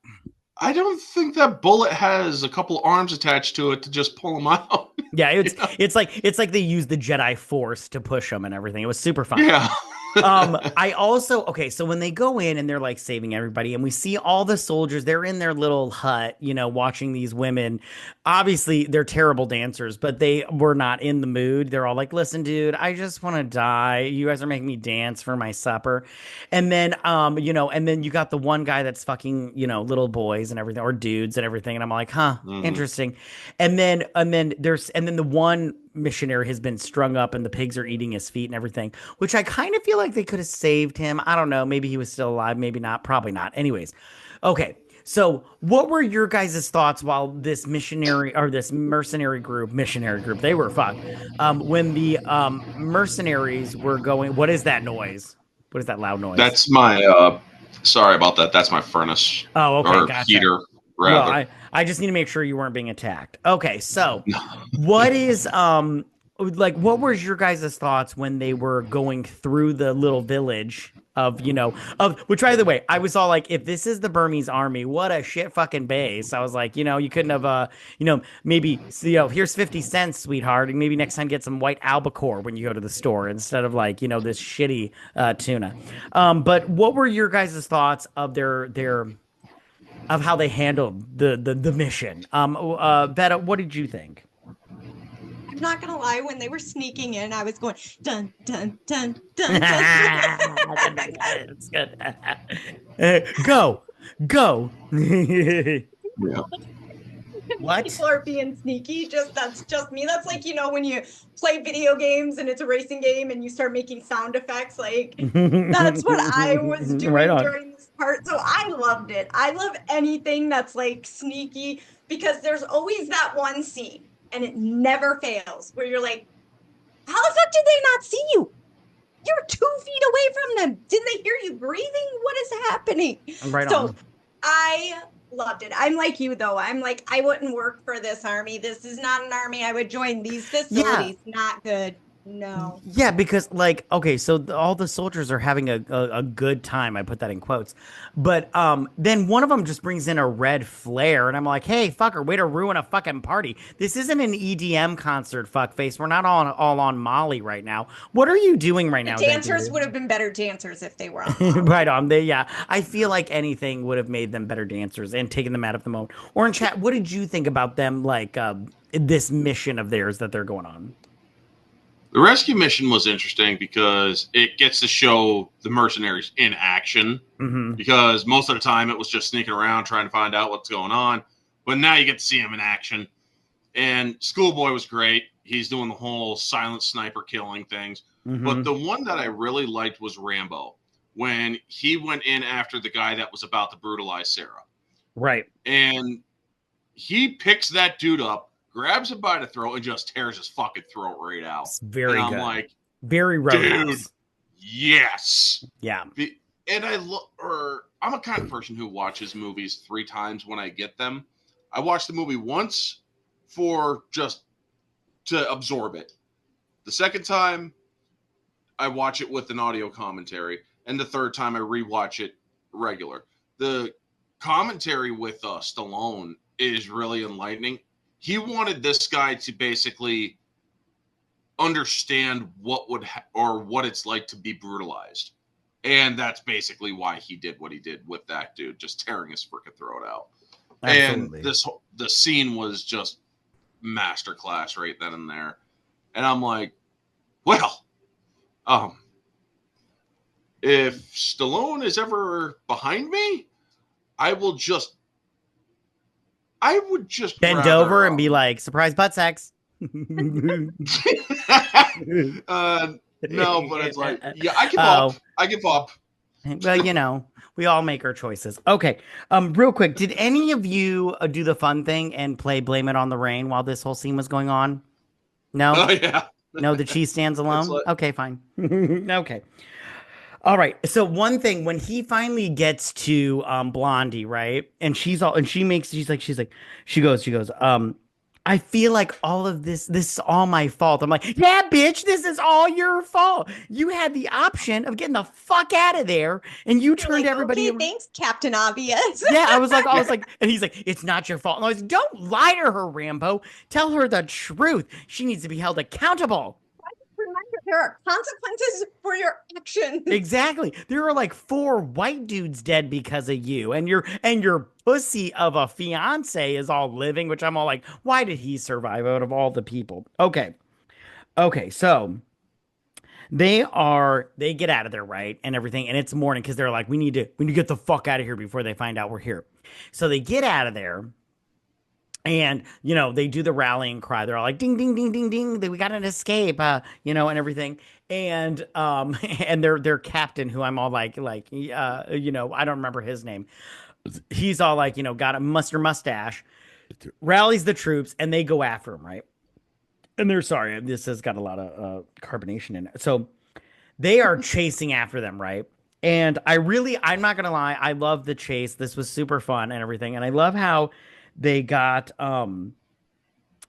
I don't think that bullet has a couple arms attached to it to just pull them out. Yeah, You know? it's like they use the Jedi Force to push them and everything. It was super fun. Yeah. I also, okay, so when they go in and they're like saving everybody, and we see all the soldiers, they're in their little hut, watching these women. Obviously, they're terrible dancers, but they were not in the mood. They're all like, listen, dude, I just want to die. You guys are making me dance for my supper. And then you got the one guy that's fucking, little boys and everything, or dudes and everything. And I'm like, huh, Mhm. interesting. And then the one missionary has been strung up and the pigs are eating his feet and everything, which I kind of feel like they could have saved him. I don't know. Maybe he was still alive. Maybe not. Probably not. Anyways. Okay. So what were your guys' thoughts while this missionary group, they were fucked. When the mercenaries were going, what is that noise? What is that loud noise? That's my sorry about that. That's my furnace Oh, okay. or Gotcha. heater Well, rather. I just need to make sure you weren't being attacked. Okay, so what is like what was your guys' thoughts when they were going through the little village of which, by the way, I was all like, if this is the Burmese army, what a shit fucking base. I was like, you couldn't have maybe here's 50 cents, sweetheart, and maybe next time get some white albacore when you go to the store instead of like, this shitty tuna. But what were your guys' thoughts of their of how they handled the mission. Vetta, what did you think? I'm not gonna lie, when they were sneaking in, I was going dun dun dun dun dun. It's good. Go, go. Yeah. What? People are being sneaky. That's just me. That's like, when you play video games and it's a racing game and you start making sound effects. Like, that's what I was Right doing on. during this part. So I loved it. I love anything that's like sneaky, because there's always that one scene and it never fails where you're like, how the fuck did they not see you? You're 2 feet away from them. Didn't they hear you breathing? What is happening? Right So on. I loved it. I'm like you, though. I'm like, I wouldn't work for this army. This is not an army I would join. These Yeah. facilities, not good. No. Yeah, because like, okay, so all the soldiers are having a good time. I put that in quotes, but then one of them just brings in a red flare, and I'm like, hey, fucker, way to ruin a fucking party. This isn't an EDM concert, fuckface. We're not all on Molly right now. What are you doing right The now, dancers Debut? would have been better dancers if they were on Molly. Right on. Yeah, I feel like anything would have made them better dancers and taken them out of the moment. Or in chat, what did you think about them, like this mission of theirs that they're going on? The rescue mission was interesting because it gets to show the mercenaries in action. Mm-hmm. Because most of the time it was just sneaking around trying to find out what's going on. But now you get to see them in action. And Schoolboy was great. He's doing the whole silent sniper killing things. Mm-hmm. But the one that I really liked was Rambo, when he went in after the guy that was about to brutalize Sarah. Right. And he picks that dude up, grabs him by the throat and just tears his fucking throat right out. It's very and I'm good. like, very Roadhouse. dude, yes. Yeah. And I'm a kind of person who watches movies 3 times when I get them. I watch the movie once for just to absorb it. The second time, I watch it with an audio commentary, and the third time I rewatch it regular. The commentary with Stallone is really enlightening. He wanted this guy to basically understand what what it's like to be brutalized. And that's basically why he did what he did with that dude, just tearing his freaking throat out. Absolutely. And the scene was just masterclass right then and there. And I'm like, well, if Stallone is ever behind me, I would just bend over and be like, surprise butt sex. No, but it's like, yeah, I give up. Well, we all make our choices. Okay. Real quick, did any of you do the fun thing and play Blame It on the Rain while this whole scene was going on? No? Oh, yeah. No, the cheese stands alone? Okay, fine. Okay. All right. So one thing, when he finally gets to Blondie, right? And she goes, I feel like all of this is all my fault. I'm like, yeah, bitch, this is all your fault. You had the option of getting the fuck out of there, and you turned like, everybody. Okay, thanks, Captain Obvious. Yeah, I was like, and he's like, it's not your fault. And I was like, don't lie to her, Rambo. Tell her the truth. She needs to be held accountable. Remember, there are consequences for your actions. Exactly. There are like 4 white dudes dead because of you, and your pussy of a fiance is all living, which I'm all like, why did he survive out of all the people? Okay, so they get out of there, right, and everything, and it's morning because they're like, we need to get the fuck out of here before they find out we're here. So they get out of there. And, they do the rallying cry. They're all like, ding, ding, ding, ding, ding. We got an escape, and everything. And, and their captain, who I'm all like, I don't remember his name. He's all like, got a mustache, rallies the troops, and they go after him, right? And they're sorry. This has got a lot of carbonation in it. So they are chasing after them, right? And I'm not going to lie. I love the chase. This was super fun and everything. And I love how they got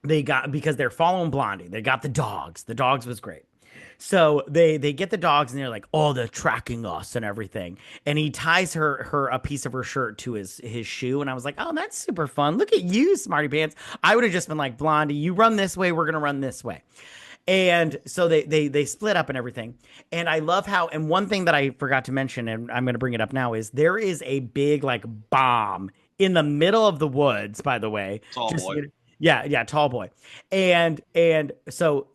because they're following Blondie. They got the dogs. The dogs was great. So they get the dogs and they're like, oh, they're tracking us and everything. And he ties her a piece of her shirt to his shoe. And I was like, oh, that's super fun. Look at you, smarty pants. I would have just been like, Blondie, you run this way. We're going to run this way. And so they split up and everything. And I love how, and one thing that I forgot to mention, and I'm going to bring it up now, is there is a big like bomb in the middle of the woods, by the way. Tall boy. Yeah, Tall Boy. And so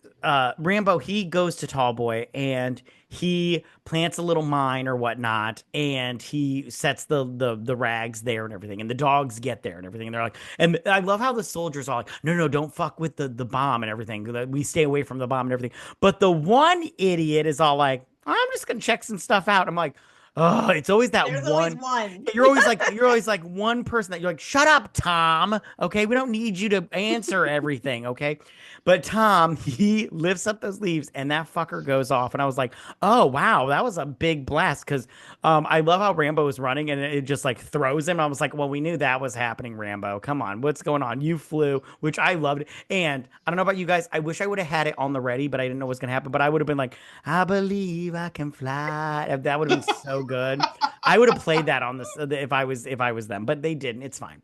Rambo, he goes to Tall Boy and he plants a little mine or whatnot, and he sets the rags there and everything, and the dogs get there and everything, and they're like, and I love how the soldiers are like, no, don't fuck with the bomb and everything. We stay away from the bomb and everything. But the one idiot is all like, I'm just gonna check some stuff out. I'm like, oh, it's always that There's one. Always one. You're always like one person that you're like, shut up, Tom. Okay, we don't need you to answer everything. Okay, but Tom, he lifts up those leaves and that fucker goes off, and I was like, oh wow, that was a big blast. Because I love how Rambo was running and it just like throws him. I was like, well, we knew that was happening, Rambo. Come on, what's going on? You flew, which I loved. And I don't know about you guys. I wish I would have had it on the ready, but I didn't know what was gonna happen. But I would have been like, I believe I can fly. That would have been so good. I would have played that on this if I was them, but they didn't. It's fine.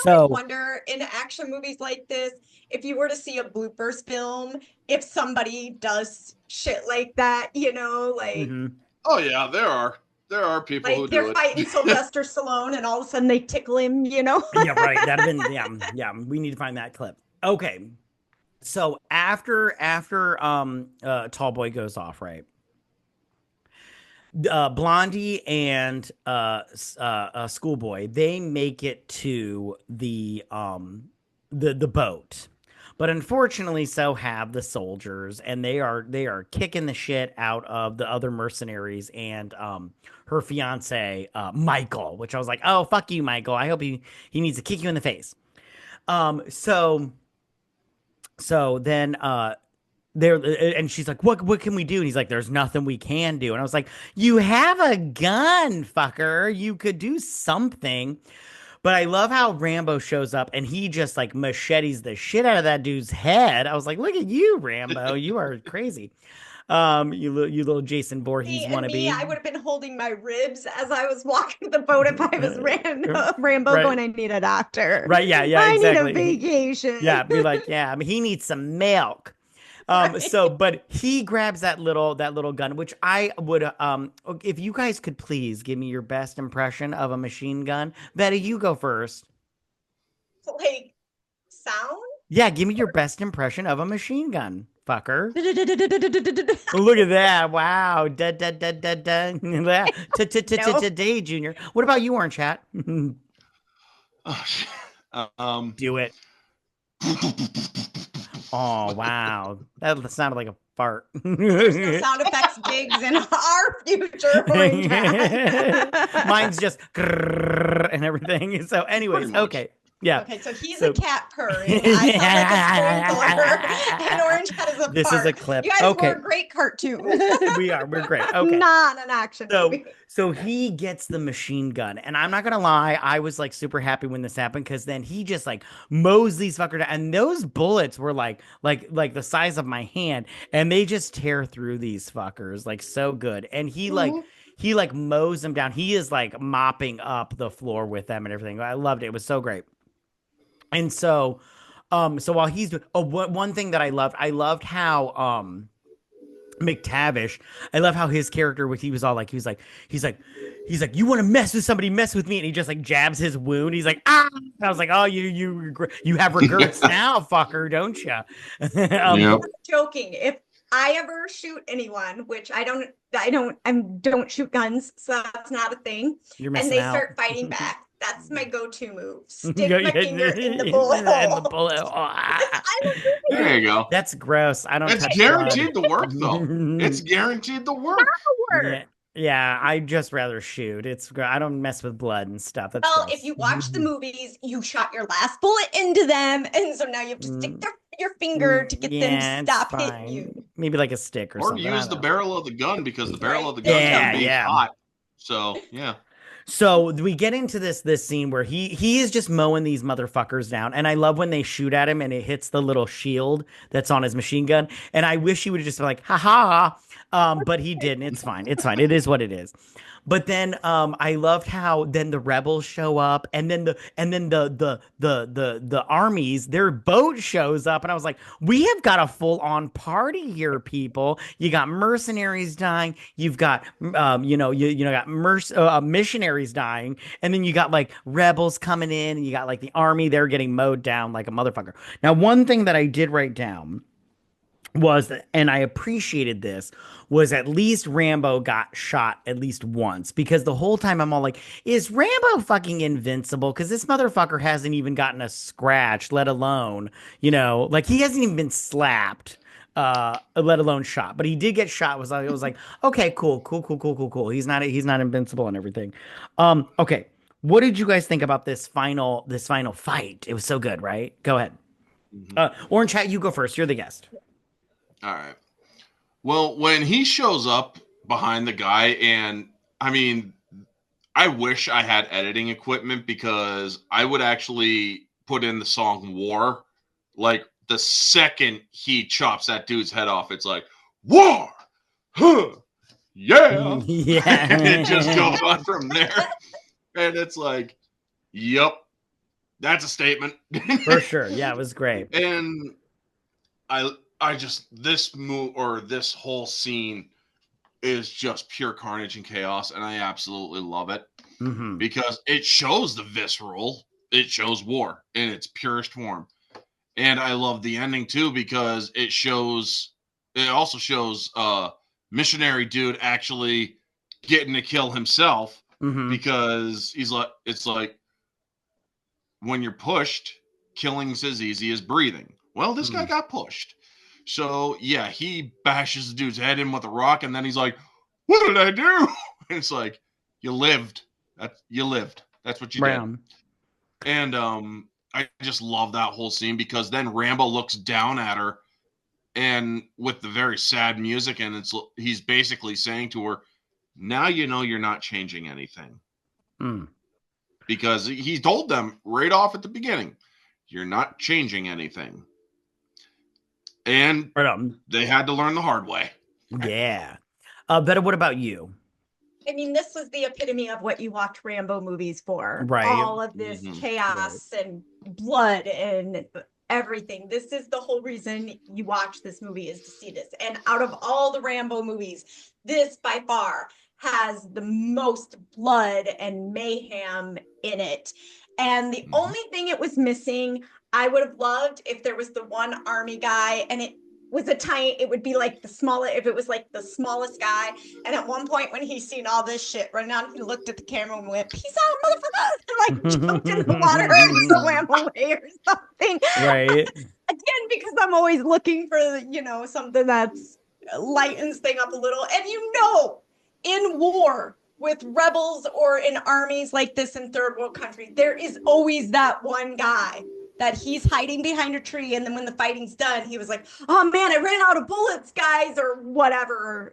I wonder in action movies like this, if you were to see a bloopers film, if somebody does shit like that, like. Mm-hmm. Oh yeah, there are people who do it. They're fighting Sylvester Stallone, and all of a sudden they tickle him. Yeah, right. That'd have been yeah. We need to find that clip. Okay, so after Tall Boy goes off, right? Blondie and Schoolboy, they make it to the boat, but unfortunately, so have the soldiers, and they are kicking the shit out of the other mercenaries and her fiance Michael, which I was like, oh fuck you, Michael. I hope he needs to kick you in the face. So So then there and she's like, what can we do? And he's like, there's nothing we can do. And I was like, you have a gun, fucker. You could do something. But I love how Rambo shows up and he just like machetes the shit out of that dude's head. I was like, look at you, Rambo. You are crazy. You little Jason Voorhees And me, wannabe. I would have been holding my ribs as I was walking the boat if I was Rambo Right. going, I need a doctor. Right, yeah, I exactly. need a vacation. Yeah, be like, yeah, I mean, he needs some milk. Right. So, but he grabs that little gun, which I would, if you guys could please give me your best impression of a machine gun. Vetta, you go first. Like sound? Yeah, give me your best impression of a machine gun, fucker. Look at that. Wow. Da, da, da, da, da. Today, Junior. What about you, Orange Hat? Oh, shit. Do it. Oh, wow. That sounded like a fart. There's no sound effects gigs in our future. Orange Hat. Mine's just grrr and everything. So, anyways, okay. Yeah. Okay, so he's So- a cat purring. I sound like a sprinkler, and Orange Hat is a This fart. is a clip. You guys Okay. were a great cartoon. We're great. Okay. Not an action movie. So he gets the machine gun, and I'm not gonna lie, I was like super happy when this happened because then he just like mows these fuckers down, and those bullets were like the size of my hand, and they just tear through these fuckers like so good. And he like mows them down. He is like mopping up the floor with them and everything. I loved it. It was so great. And so while he's doing, one thing that I loved how McTavish, I love how his character he's like, you want to mess with somebody, mess with me, and he just like jabs his wound. He's like, ah, and I was like, oh, you have regrets now, fucker, don't you? Yep. I'm joking. If I ever shoot anyone, which I don't shoot guns, so that's not a thing. You're And missing they out. start fighting back. That's my go-to move. Stick my finger in the bullet In hole. the bullet hole. I don't do it. There you go. That's gross. I don't. It's touch guaranteed blood. to work, though. It's guaranteed to work. Yeah, yeah. I just rather shoot. I don't mess with blood and stuff. That's Well, gross. if you watch the movies, you shot your last bullet into them, and so now you have to stick your finger to get them to it's stop fine. hitting you. Maybe like a stick or Or something. I use don't the know. barrel of the gun because the barrel of the gun Yeah, is being yeah. hot. So, yeah. So we get into this scene where he is just mowing these motherfuckers down, and I love when they shoot at him and it hits the little shield that's on his machine gun. And I wish he would have just been like, ha ha. But he didn't. It's fine. It's fine. It is what it is. But then I loved how then the rebels show up, and then the armies, their boat shows up, and I was like, we have got a full on party here, people. You got mercenaries dying, you've got you got missionaries dying, and then you got like rebels coming in, and you got like the army, they're getting mowed down like a motherfucker. Now, one thing that I did write down was that, and I appreciated this, was at least Rambo got shot at least once, because the whole time I'm all like, is Rambo fucking invincible? Because this motherfucker hasn't even gotten a scratch, let alone, like he hasn't even been slapped, let alone shot. But he did get shot. It was like, okay, cool. He's not invincible and everything. Okay. What did you guys think about this final fight? It was so good, right? Go ahead. Orange Hat, you go first. You're the guest. All right. Well, when he shows up behind the guy, and I mean, I wish I had editing equipment because I would actually put in the song War. Like the second he chops that dude's head off, it's like, War! Huh! Yeah! Yeah. And it just goes on from there. And it's like, yep, that's a statement. For sure. Yeah, it was great. And I just, this whole scene is just pure carnage and chaos, and I absolutely love it because it shows the visceral, it shows war in its purest form. And I love the ending too because it also shows Missionary dude actually getting to kill himself because it's like when you're pushed, killing's as easy as breathing. Well, this guy got pushed. So, yeah, he bashes the dude's head in with a rock, and then he's like, what did I do? And it's like, you lived. You lived. That's what you did. And I just love that whole scene because then Rambo looks down at her and with the very sad music, and he's basically saying to her, now you know you're not changing anything. Mm. Because he told them right off at the beginning, you're not changing anything. And they had to learn the hard way. Yeah. Vetta, what about you? I mean, this was the epitome of what you watch Rambo movies for. Right. All of this chaos and blood and everything. This is the whole reason you watch this movie, is to see this. And out of all the Rambo movies, this by far has the most blood and mayhem in it. And the only thing it was missing, I would have loved if there was the one army guy and it was it would be like the smallest, if it was like the smallest guy. And at one point when he's seen all this shit running out, he looked at the camera and went, peace out, motherfucker, and like jumped in the water and swam away or something. Right. Again, because I'm always looking for, something that's lightens thing up a little. And in war with rebels or in armies like this in third world country, there is always that one guy that he's hiding behind a tree. And then when the fighting's done, he was like, oh man, I ran out of bullets, guys, or whatever,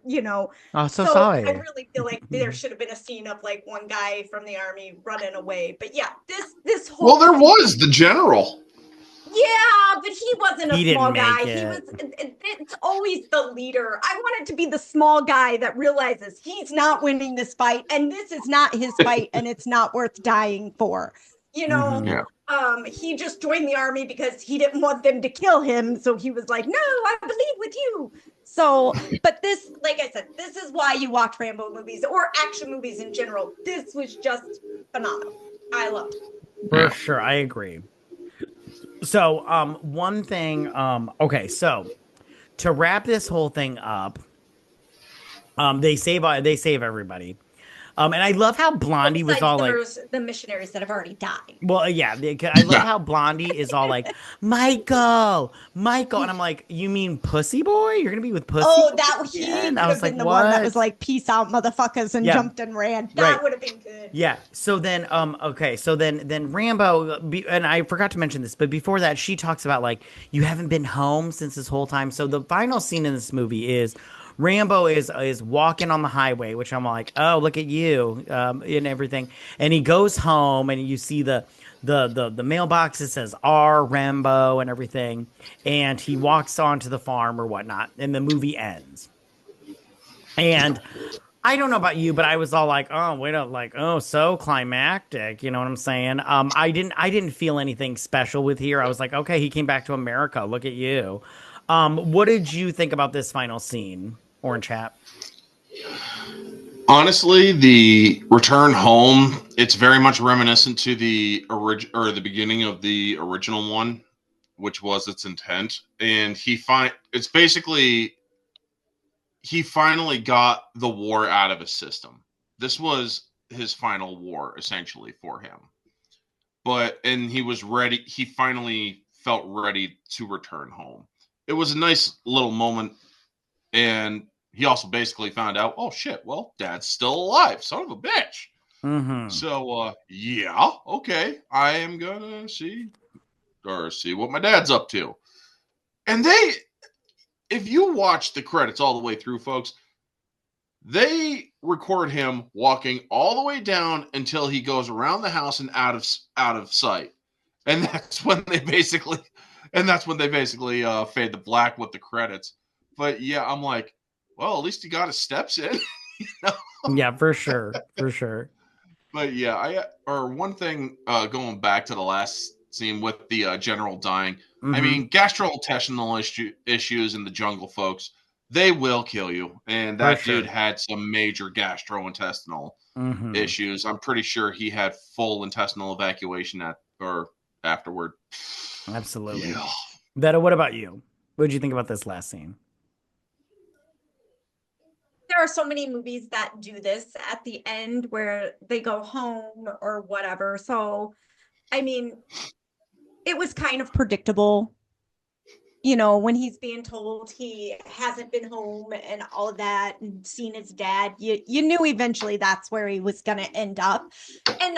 Oh, so sorry. I really feel like there should have been a scene of like one guy from the army running away. But yeah, this whole. Well, there was the general. Yeah, but he wasn't a small guy. It. It's always the leader. I want it to be the small guy that realizes he's not winning this fight and this is not his fight and it's not worth dying for. Yeah. He just joined the army because he didn't want them to kill him. So he was like, no, I believe with you. So, but this, like I said, this is why you watch Rambo movies or action movies in general. This was just phenomenal. I loved it. For sure. I agree. So, one thing, okay, so to wrap this whole thing up, they save everybody. And I love how Blondie was all like, the missionaries that have already died. Well, yeah, I love how Blondie is all like, Michael, and I'm like, you mean Pussy Boy? You're gonna be with Pussy? Oh, that he would have been the one that was like, peace out, motherfuckers, and jumped and ran. That would have been good. Yeah. So then, okay. So then Rambo, and I forgot to mention this, but before that, she talks about like, you haven't been home since this whole time. So the final scene in this movie is Rambo is walking on the highway, which I'm like, oh, look at you, and everything. And he goes home, and you see the mailbox. It says R Rambo and everything. And he walks onto the farm or whatnot, and the movie ends. And I don't know about you, but I was all like, oh, wait up, like, oh, so climactic. You know what I'm saying? I didn't feel anything special with here. I was like, okay, he came back to America. Look at you. What did you think about this final scene, Orange Hat? Honestly, the return home, it's very much reminiscent to the beginning of the original one, which was its intent. And it's basically he finally got the war out of his system. This was his final war, essentially, for him. And he was ready. He finally felt ready to return home. It was a nice little moment. And he also basically found out, oh, shit, well, Dad's still alive. Son of a bitch. Mm-hmm. So, yeah, okay. I am going to see what my dad's up to. And if you watch the credits all the way through, folks, they record him walking all the way down until he goes around the house and out of sight. And that's when they basically fade to black with the credits. But yeah, I'm like, well, at least he got his steps in. Yeah, for sure. But yeah, one thing going back to the last scene with the general dying. Mm-hmm. I mean, gastrointestinal issues in the jungle, folks, they will kill you. And that dude had some major gastrointestinal issues. I'm pretty sure he had full intestinal evacuation afterward. Absolutely. Yeah. Vetta, what about you? What did you think about this last scene? There are so many movies that do this at the end where they go home or whatever. So, I mean, it was kind of predictable, when he's being told he hasn't been home and all of that and seen his dad, you knew eventually that's where he was going to end up. And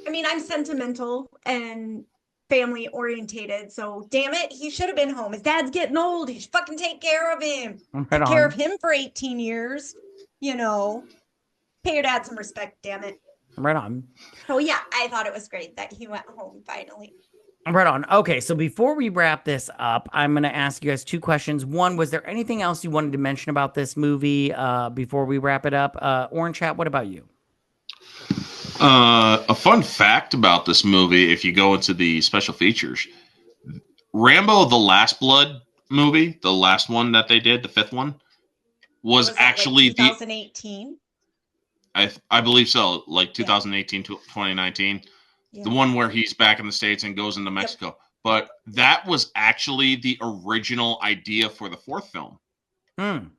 I mean, I'm sentimental and family orientated. So damn it, he should have been home. His dad's getting old. He should fucking take care of him. Right Took care on. of him for 18 years. You know, pay your dad some respect, damn it. Right on. So yeah, I thought it was great that he went home finally. Right on. Okay, so before we wrap this up, I'm going to ask you guys two questions. One, was there anything else you wanted to mention about this movie before we wrap it up? Orange Chat, what about you? A fun fact about this movie, if you go into the special features, Rambo: The Last Blood movie, the last one that they did, the fifth one, was actually like 2018. I believe so, like 2018 to 2019. Yeah. The one where he's back in the States and goes into Mexico. Yep. But that was actually the original idea for the fourth film. And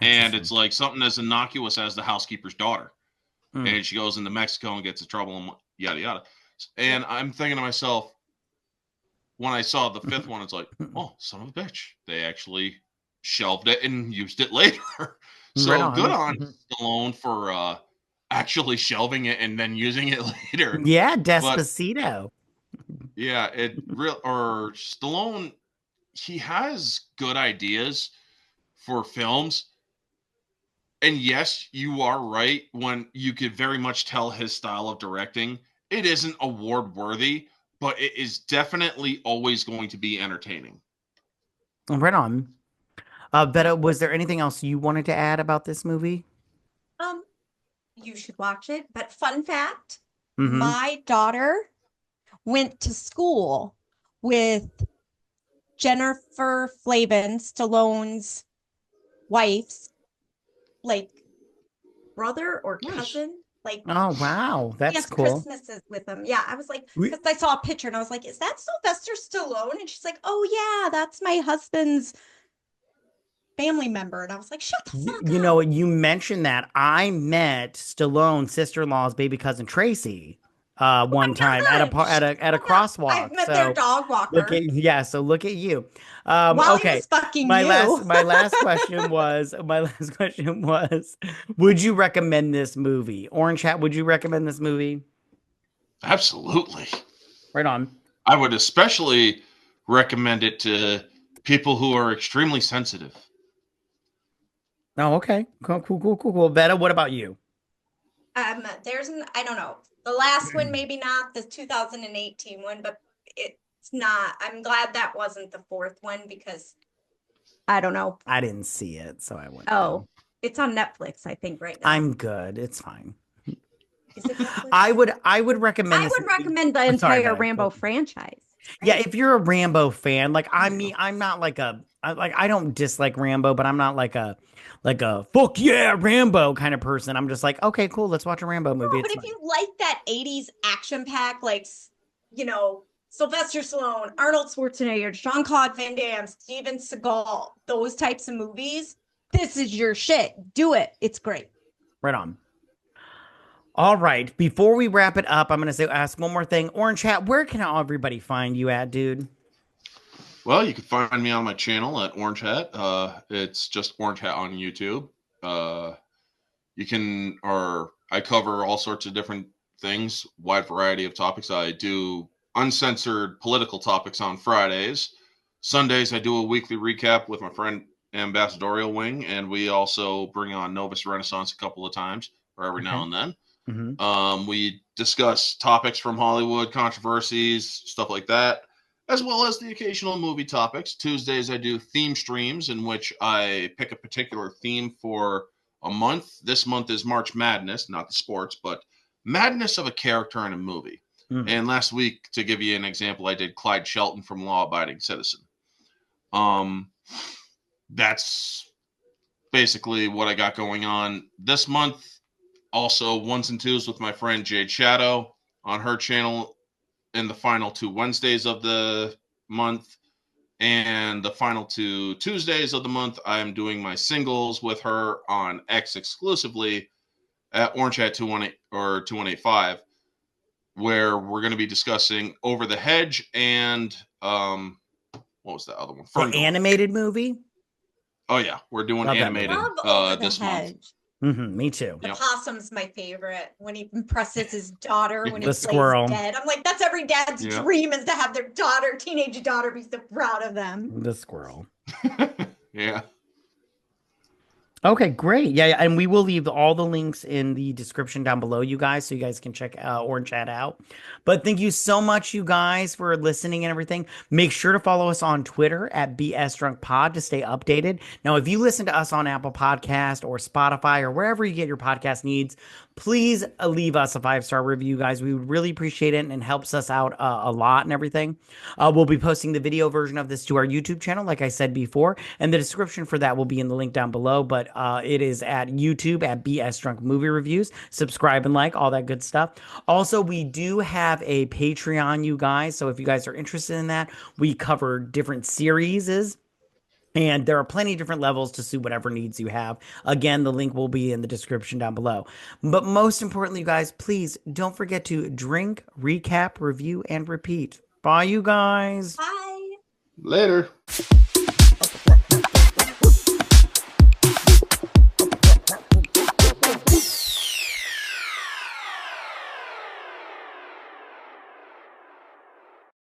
it's like something as innocuous as the housekeeper's daughter. And she goes into Mexico and gets in trouble and yada, yada. And I'm thinking to myself, when I saw the fifth one, it's like, oh, son of a bitch. They actually shelved it and used it later. So right on. Good on Stallone for actually shelving it and then using it later. Yeah, Despacito. Or Stallone, he has good ideas for films. And yes, you are right when you could very much tell his style of directing. It isn't award worthy, but it is definitely always going to be entertaining. Right on. Vetta, was there anything else you wanted to add about this movie? You should watch it. But fun fact, my daughter went to school with Jennifer Flavin, Stallone's wife's brother or cousin. Oh wow, that's cool. Christmases with them. Yeah, I was like, because I saw a picture and I was like, is that Sylvester Stallone? And she's like, oh yeah, that's my husband's family member. And I was like, shut the fuck up. You know, you mentioned that. I met Stallone's sister-in-law's baby cousin Tracy one time at a crosswalk. I've met their dog walker. So look at you. While okay. he was fucking my you. last question was would you recommend this movie? Orange Hat, would you recommend this movie? Absolutely. Right on. I would especially recommend it to people who are extremely sensitive. Oh, okay. Cool. Vetta, what about you? I don't know. The last one, maybe not the 2018 one, but it's not. I'm glad that wasn't the fourth one because I don't know. I didn't see it, so I wouldn't. Oh, it's on Netflix, I think, right now. I'm good. It's fine. Is it Netflix? I would recommend. I would recommend the entire Rambo franchise. Right? Yeah, if you're a Rambo fan, I'm not I don't dislike Rambo, but I'm not like a fuck yeah Rambo kind of person. I'm just like, okay, cool, let's watch a Rambo movie. No, but if you like that 80s action pack, Sylvester Stallone, Arnold Schwarzenegger, Jean-Claude Van Damme, Steven Seagal, those types of movies, this is your shit. Do it. It's great. Right on. All right. Before we wrap it up, I'm going to ask one more thing. Orange Hat, where can everybody find you at, dude? Well, you can find me on my channel at Orange Hat. It's just Orange Hat on YouTube. I cover all sorts of different things, wide variety of topics. I do uncensored political topics on Fridays. Sundays, I do a weekly recap with my friend Ambassadorial Wing, and we also bring on Novus Renaissance a couple of times, or every now and then. We discuss topics from Hollywood, controversies, stuff like that, as well as the occasional movie topics. Tuesdays, I do theme streams in which I pick a particular theme for a month. This month is March Madness, not the sports, but madness of a character in a movie. And last week, to give you an example, I did Clyde Shelton from Law Abiding Citizen. That's basically what I got going on this month. Also, ones and twos with my friend Jade Shadow on her channel in the final 2 Wednesdays of the month. And the final 2 Tuesdays of the month, I'm doing my singles with her on X exclusively at Orange Hat 218 or 2185, where we're going to be discussing Over the Hedge and what was the other one? The animated movie? Oh, yeah. We're doing animated this month. Me too. The Yep. possum's my favorite when he impresses his daughter when he The plays squirrel. dead. I'm like, that's every dad's Yep. dream is to have their daughter, teenage daughter, be so proud of them. The squirrel. Yeah. Okay, great. Yeah, and we will leave all the links in the description down below, you guys, so you guys can check or chat out. But thank you so much, you guys, for listening and everything. Make sure to follow us on Twitter at BSDrunkPod to stay updated. Now, if you listen to us on Apple Podcast or Spotify or wherever you get your podcast needs, please leave us a 5-star review, guys. We would really appreciate it, and it helps us out a lot and everything. We'll be posting the video version of this to our YouTube channel, like I said before, and the description for that will be in the link down below. But it is at YouTube at BS Drunk Movie Reviews. Subscribe and like, all that good stuff. Also, we do have a Patreon, you guys. So if you guys are interested in that, we cover different series. And there are plenty of different levels to suit whatever needs you have. Again, the link will be in the description down below. But most importantly, you guys, please don't forget to drink, recap, review, and repeat. Bye, you guys. Bye. Later.